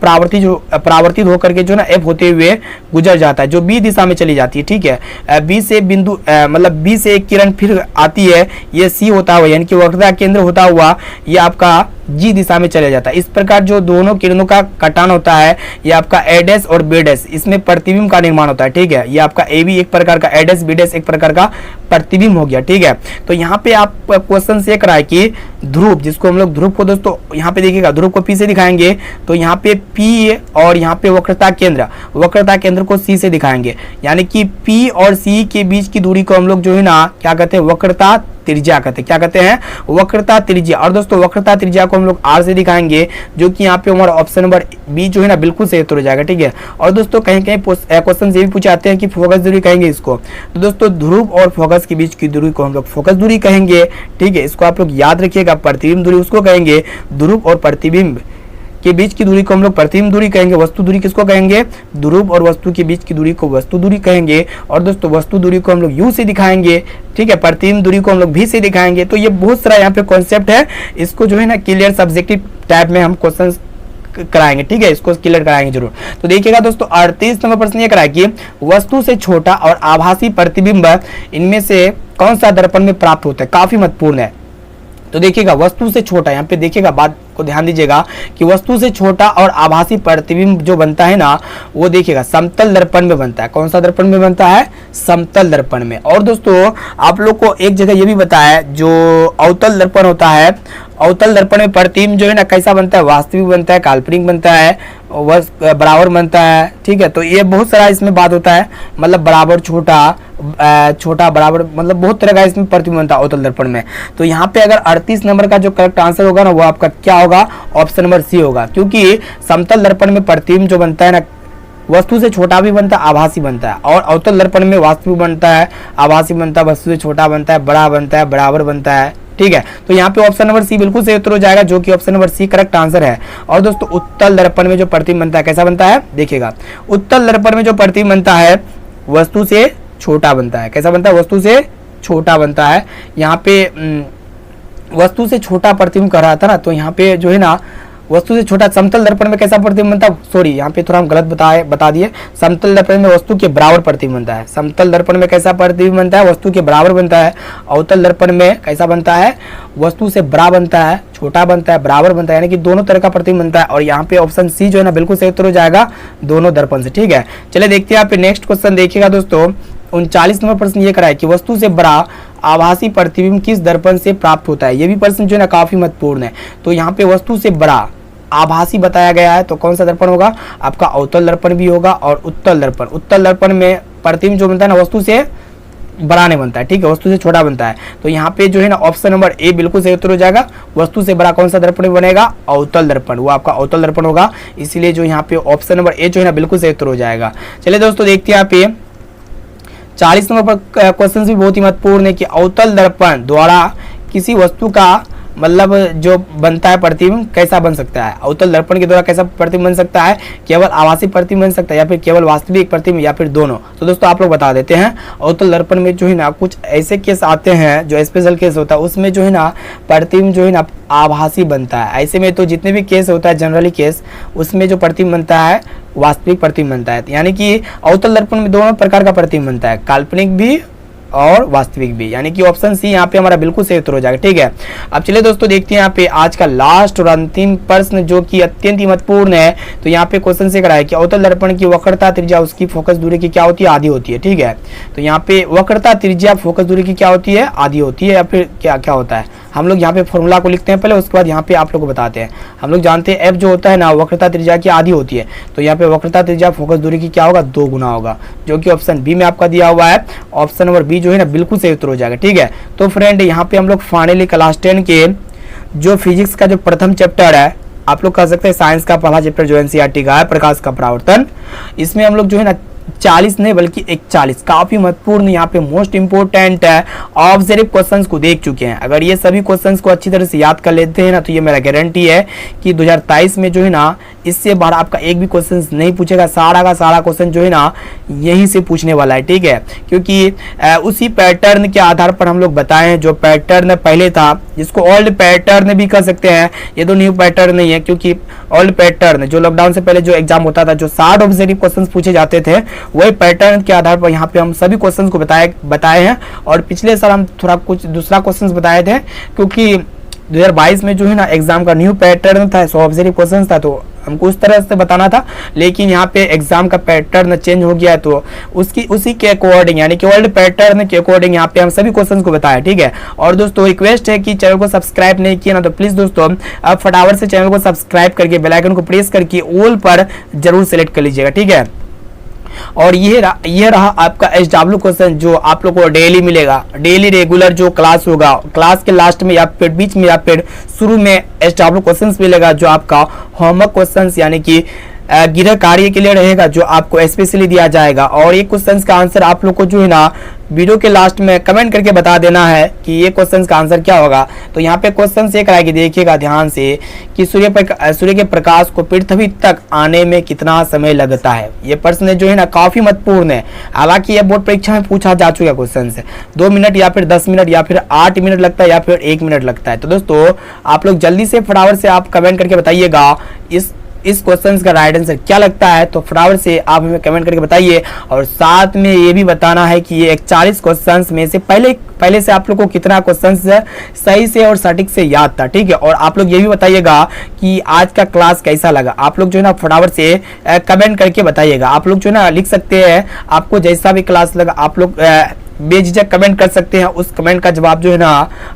परावर्तित होकर के जो ना एफ होते हुए गुजर जाता है, जो बी दिशा में चली जाती है। ठीक है, बी से बिंदु मतलब बी से एक किरण फिर आती है, ये सी होता हुआ यानी कि वक्रता केंद्र होता हुआ ये आपका जी दिशा में चले जाता है। इस प्रकार जो दोनों किरणों का कटान होता है ये आपका ए डैश और बी डैश, इसमें प्रतिबिंब का निर्माण होता है। ठीक है, ये आपका ए भी एक प्रकार का, ए डैश बी डैश एक प्रकार का प्रतिबिंब हो गया। ठीक है, तो यहाँ पे आप क्वेश्चन से करा है कि ध्रुव, जिसको हम लोग ध्रुव को दोस्तों यहाँ पे देखिएगा ध्रुव को पी से दिखाएंगे, तो यहाँ पे पी और यहाँ पे वक्रता केंद्र को सी से दिखाएंगे, यानी कि पी और सी के बीच की दूरी को हम लोग जो है ना क्या कहते हैं वक्रता त्रिज्या कहते हैं। क्या कहते हैं? वक्रता त्रिज्या। और दोस्तों वक्रता त्रिज्या को हम लोग आर से दिखाएंगे, जो कि यहाँ पे हमारा ऑप्शन नंबर बी जो है ना बिल्कुल सही उत्तर हो जाएगा। ठीक है, और दोस्तों कहीं कहीं क्वेश्चन ये भी पूछे जाते हैं कि फोकस दूरी कहेंगे इसको, तो दोस्तों ध्रुव और फोकस के बीच की दूरी को हम लोग फोकस दूरी कहेंगे। ठीक है, इसको आप लोग याद रखिएगा। प्रतिबिंब दूरी उसको कहेंगे, ध्रुव और प्रतिबिंब के बीच की दूरी को हम लोग प्रतिबिंब दूरी कहेंगे। वस्तु दूरी किसको कहेंगे? ध्रुव और वस्तु के बीच की दूरी को वस्तु दूरी कहेंगे। और दोस्तों वस्तु दूरी को हम लोग यू से दिखाएंगे। ठीक है, प्रतिबिंब दूरी को हम लोग भी से दिखाएंगे। तो ये बहुत सारा यहाँ पे कॉन्सेप्ट है, इसको जो है ना क्लियर सब्जेक्टिव टाइप में हम क्वेश्चन कराएंगे। ठीक है, इसको क्लियर कराएंगे जरूर। तो देखिएगा दोस्तों 38 नंबर प्रश्न ये कराया कि वस्तु से छोटा और आभासी प्रतिबिंब इनमें से कौन सा दर्पण में प्राप्त होता है? काफी महत्वपूर्ण है। तो देखिएगा वस्तु से छोटा, यहाँ पे देखिएगा बात को ध्यान दीजिएगा कि वस्तु से छोटा और आभासी प्रतिबिंब जो बनता है ना वो देखिएगा समतल दर्पण में बनता है। कौन सा दर्पण में बनता है? समतल दर्पण में। और दोस्तों आप लोग को एक जगह ये भी बताया, जो अवतल दर्पण होता है, अवतल दर्पण में प्रतिबिंब जो है ना कैसा बनता है? वास्तविक बनता है, काल्पनिक बनता है, बराबर बनता है। ठीक है, तो ये बहुत सारा इसमें बात होता है, मतलब बराबर छोटा बराबर, मतलब बहुत तरह का इसमें प्रतिबिंब बनता है अवतल दर्पण में। तो यहाँ पे अगर 38 नंबर का जो करेक्ट आंसर होगा ना वो आपका क्या होगा? ऑप्शन नंबर सी होगा, क्योंकि समतल दर्पण में प्रतिबिंब जो बनता है ना वस्तु से छोटा भी बनता है, आभासी बनता है, और अवतल दर्पण में वास्तविक बनता है, आभासी बनता है, वस्तु से छोटा बनता है, बड़ा बनता है, बराबर बनता है। ठीक है, तो यहाँ पे ऑप्शन नंबर सी बिल्कुल सही उत्तर हो जाएगा, जो कि option number C correct answer है। और दोस्तों उत्तल दर्पण में जो प्रतिबिंब बनता है कैसा बनता है? देखिएगा उत्तल दर्पण में जो प्रतिबिंब बनता है वस्तु से छोटा बनता है। कैसा बनता है? वस्तु से छोटा बनता है। यहाँ पे वस्तु से छोटा प्रतिबिंब कर रहा था ना, तो यहाँ पे जो है ना वस्तु से छोटा समतल दर्पण में कैसा प्रतिबिंब बनता है? सॉरी, यहाँ पे थोड़ा हम गलत बता दिए। समतल दर्पण में वस्तु के बराबर प्रतिबिंब बनता है। समतल दर्पण में कैसा प्रतिबिंब बनता है? वस्तु के बराबर बनता है। अवतल दर्पण में कैसा बनता है? वस्तु से बड़ा बनता है, छोटा बनता है, बराबर बनता है, यानी कि दोनों तरह का प्रतिबिंब बनता है। और यहाँ पे ऑप्शन सी जो है ना बिल्कुल सही उत्तर हो जाएगा, दोनों दर्पण से। ठीक है, चलिए देखते हैं यहाँ पे नेक्स्ट क्वेश्चन। देखिएगा दोस्तों 39 नंबर प्रश्न ये कराया कि वस्तु से बड़ा आभासी प्रतिबिंब किस दर्पण से प्राप्त होता है? ये भी प्रश्न जो है ना काफी महत्वपूर्ण है। तो यहाँ पे वस्तु से बड़ा आभासी बताया गया है, तो कौन सा दर्पण होगा? आपका अवतल दर्पण भी होगा और उत्तल दर्पण। उत्तल दर्पण में प्रतिबिंब जो बनता है ना वस्तु से बड़ा नहीं बनता है। ठीक है, वस्तु से छोटा बनता है। तो यहाँ पे जो है ना ऑप्शन नंबर ए बिल्कुल सही उत्तर हो जाएगा। वस्तु से बड़ा कौन सा दर्पण बनेगा? अवतल दर्पण, वो आपका अवतल दर्पण होगा। इसीलिए जो यहाँ पे ऑप्शन नंबर ए जो है ना बिल्कुल सही उत्तर हो जाएगा। चलिए दोस्तों देखते हैं यहाँ पे 40 नंबर पर क्वेश्चन भी बहुत ही महत्वपूर्ण है कि अवतल दर्पण द्वारा किसी वस्तु का मतलब जो बनता है प्रतिबिंब कैसा बन सकता है, अवतल दर्पण के द्वारा कैसा प्रतिबिंब बन सकता है, केवल आभासी प्रतिबिंब बन सकता है या फिर केवल वास्तविक प्रतिबिंब या फिर दोनों। तो दोस्तों आप लोग बता देते हैं, अवतल दर्पण में जो है ना कुछ ऐसे केस आते हैं जो स्पेशल केस होता है, उसमें जो है ना प्रतिबिंब जो है ना आभासी बनता है। ऐसे में तो जितने भी केस होता है जनरली केस, उसमें जो प्रतिबिंब बनता है वास्तविक प्रतिबिंब बनता है। यानी कि अवतल दर्पण में दोनों प्रकार का प्रतिबिंब बनता है, काल्पनिक भी और वास्तविक भी, यानी कि ऑप्शन सी यहाँ पे हमारा बिल्कुल सही उत्तर हो जाएगा। ठीक है, अब चलिए दोस्तों देखते हैं यहाँ पे आज का लास्ट और अंतिम प्रश्न जो कि अत्यंत ही महत्वपूर्ण है। तो यहाँ पे क्वेश्चन से कराया कि अवतल दर्पण की वक्रता त्रिज्या उसकी फोकस दूरी की क्या होती है, आधी होती है। ठीक है, तो यहाँ पे वक्रता त्रिज्या फोकस दूरी की क्या होती है, आधी होती है, या फिर क्या क्या होता है। हम लोग यहाँ पे फॉर्मूला को लिखते हैं पहले, उसके बाद यहाँ पे आप लोग को बताते हैं। हम लोग जानते हैं एफ जो होता है ना वक्रता त्रिज्या की आधी होती है, तो यहाँ पे वक्रता त्रिज्या फोकस दूरी की क्या होगा, 2 गुना होगा, जो कि ऑप्शन बी में आपका दिया हुआ है। ऑप्शन नंबर बी जो है ना बिल्कुल सही उत्तर हो जाएगा। ठीक है, तो फ्रेंड यहाँ पे हम लोग फाइनली क्लास 10 के जो फिजिक्स का जो प्रथम चैप्टर है, आप लोग कह सकते हैं साइंस का पहला चैप्टर जो एनसीईआरटी का है, प्रकाश का परावर्तन, इसमें हम लोग जो है ना 40 नहीं बल्कि 41 काफी महत्वपूर्ण यहाँ पे मोस्ट इंपोर्टेंट है ऑब्जर्व क्वेश्चंस को देख चुके हैं। अगर ये सभी क्वेश्चंस को अच्छी तरह से याद कर लेते हैं ना, तो ये मेरा गारंटी है कि 2023 में जो है ना इससे बाहर आपका एक भी क्वेश्चन नहीं पूछेगा, सारा का सारा क्वेश्चन जो है ना यहीं से पूछने वाला है। ठीक है, क्योंकि उसी पैटर्न के आधार पर हम लोग बताए हैं, जो पैटर्न पहले था जिसको ओल्ड पैटर्न भी कह सकते हैं, ये तो न्यू पैटर्न नहीं है, क्योंकि ओल्ड पैटर्न जो लॉकडाउन से पहले जो एग्जाम होता था, जो 60 ऑब्जर्व क्वेश्चन पूछे जाते थे, वही पैटर्न के आधार पर यहाँ पे हम सभी क्वेश्चंस को बताए हैं। और पिछले साल हम थोड़ा कुछ दूसरा क्वेश्चंस बताए थे, क्योंकि 2022 में जो है ना एग्जाम का न्यू पैटर्न था, 100 ऑब्जर्व क्वेश्चंस था, तो हमको उस तरह से बताना था। लेकिन यहाँ पे एग्जाम का पैटर्न चेंज हो गया है, तो उसी के अकॉर्डिंग यानी कि ओल्ड पैटर्न के अकॉर्डिंग यहाँ पे हम सभी क्वेश्चंस को बताया। ठीक है, और दोस्तों रिक्वेस्ट है कि चैनल को सब्सक्राइब नहीं किया ना, तो प्लीज दोस्तों अब फटाफट से चैनल को सब्सक्राइब करके बेल आइकन को प्रेस करके ऑल पर जरूर सेलेक्ट कर लीजिएगा। ठीक है, और ये रहा आपका SW क्वेश्चन जो आप लोग को डेली मिलेगा, डेली रेगुलर जो क्लास होगा, क्लास के लास्ट में या फिर बीच में या फिर शुरू में SW क्वेश्चंस मिलेगा, जो आपका होमवर्क क्वेश्चंस यानी कि गृह कार्य के लिए रहेगा, जो आपको स्पेशली दिया जाएगा। और ये क्वेश्चंस का आंसर आप लोग को जो है ना वीडियो के लास्ट में कमेंट करके बता देना है कि ये क्वेश्चंस का आंसर क्या होगा। तो यहाँ पे क्वेश्चन ये कराएगी, देखिएगा ध्यान से कि सूर्य के प्रकाश को पृथ्वी तक आने में कितना समय लगता है। ये प्रश्न जो है ना काफी महत्वपूर्ण है, हालांकि ये बोर्ड परीक्षा में पूछा जा चुका क्वेश्चन है। 2 मिनट या फिर 10 मिनट या फिर 8 मिनट लगता है या फिर 1 मिनट लगता है। तो दोस्तों आप लोग जल्दी से फटाफट से आप कमेंट करके बताइएगा इस क्वेश्चन का राइट आंसर क्या लगता है। तो फटाफट से आप हमें कमेंट करके बताइए, और साथ में ये भी बताना है कि ये 41 क्वेश्चंस में से पहले से आप लोग को कितना क्वेश्चंस सही से और सटीक से याद था। ठीक है, और आप लोग ये भी बताइएगा कि आज का क्लास कैसा लगा। आप लोग जो है ना फटाफट से कमेंट करके बताइएगा। आप लोग जो है ना लिख सकते हैं, आपको जैसा भी क्लास लगा आप लोग बेझिझक कमेंट कर सकते हैं। उस कमेंट का जवाब जो है ना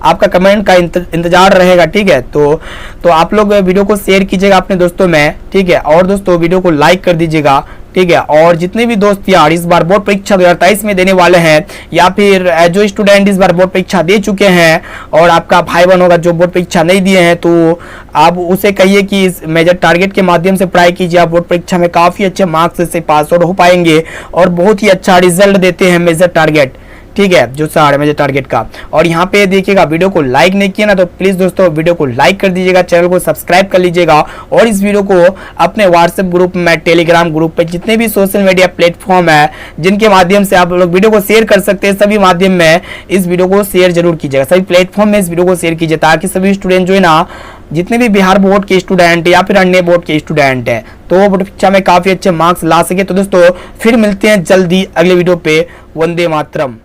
आपका कमेंट का इंतजार रहेगा। ठीक है, तो आप लोग वीडियो को शेयर कीजिएगा अपने दोस्तों में। ठीक है, और दोस्तों वीडियो को लाइक कर दीजिएगा। ठीक है, और जितने भी दोस्त यार इस बार बोर्ड परीक्षा 2023 में देने वाले हैं, या फिर जो स्टूडेंट इस बार बोर्ड परीक्षा दे चुके हैं और आपका भाई बहन होगा जो बोर्ड परीक्षा नहीं दिए हैं, तो आप उसे कहिए कि इस मेजर टारगेट के माध्यम से पढ़ाई कीजिए। आप बोर्ड परीक्षा में काफी अच्छे मार्क्स से पास आउट हो पाएंगे और बहुत ही अच्छा रिजल्ट देते हैं मेजर टारगेट। ठीक है, जो सारे मेजर टारगेट का। और यहाँ पे देखिएगा, वीडियो को लाइक नहीं किया ना, तो प्लीज दोस्तों वीडियो को लाइक कर दीजिएगा, चैनल को सब्सक्राइब कर लीजिएगा, और इस वीडियो को अपने व्हाट्सएप ग्रुप में, टेलीग्राम ग्रुप पे, जितने भी सोशल मीडिया प्लेटफॉर्म है जिनके माध्यम से आप लोग वीडियो को शेयर कर सकते हैं, सभी माध्यम में इस वीडियो को शेयर जरूर कीजिएगा। सभी प्लेटफॉर्म में इस वीडियो को शेयर कीजिए, ताकि सभी स्टूडेंट जो है ना, जितने भी बिहार बोर्ड के स्टूडेंट या फिर अन्य बोर्ड के स्टूडेंट है, तो वो बोर्ड परीक्षा में काफी अच्छे मार्क्स ला सके। तो दोस्तों फिर मिलते हैं जल्दी अगले वीडियो पे। वंदे मातरम।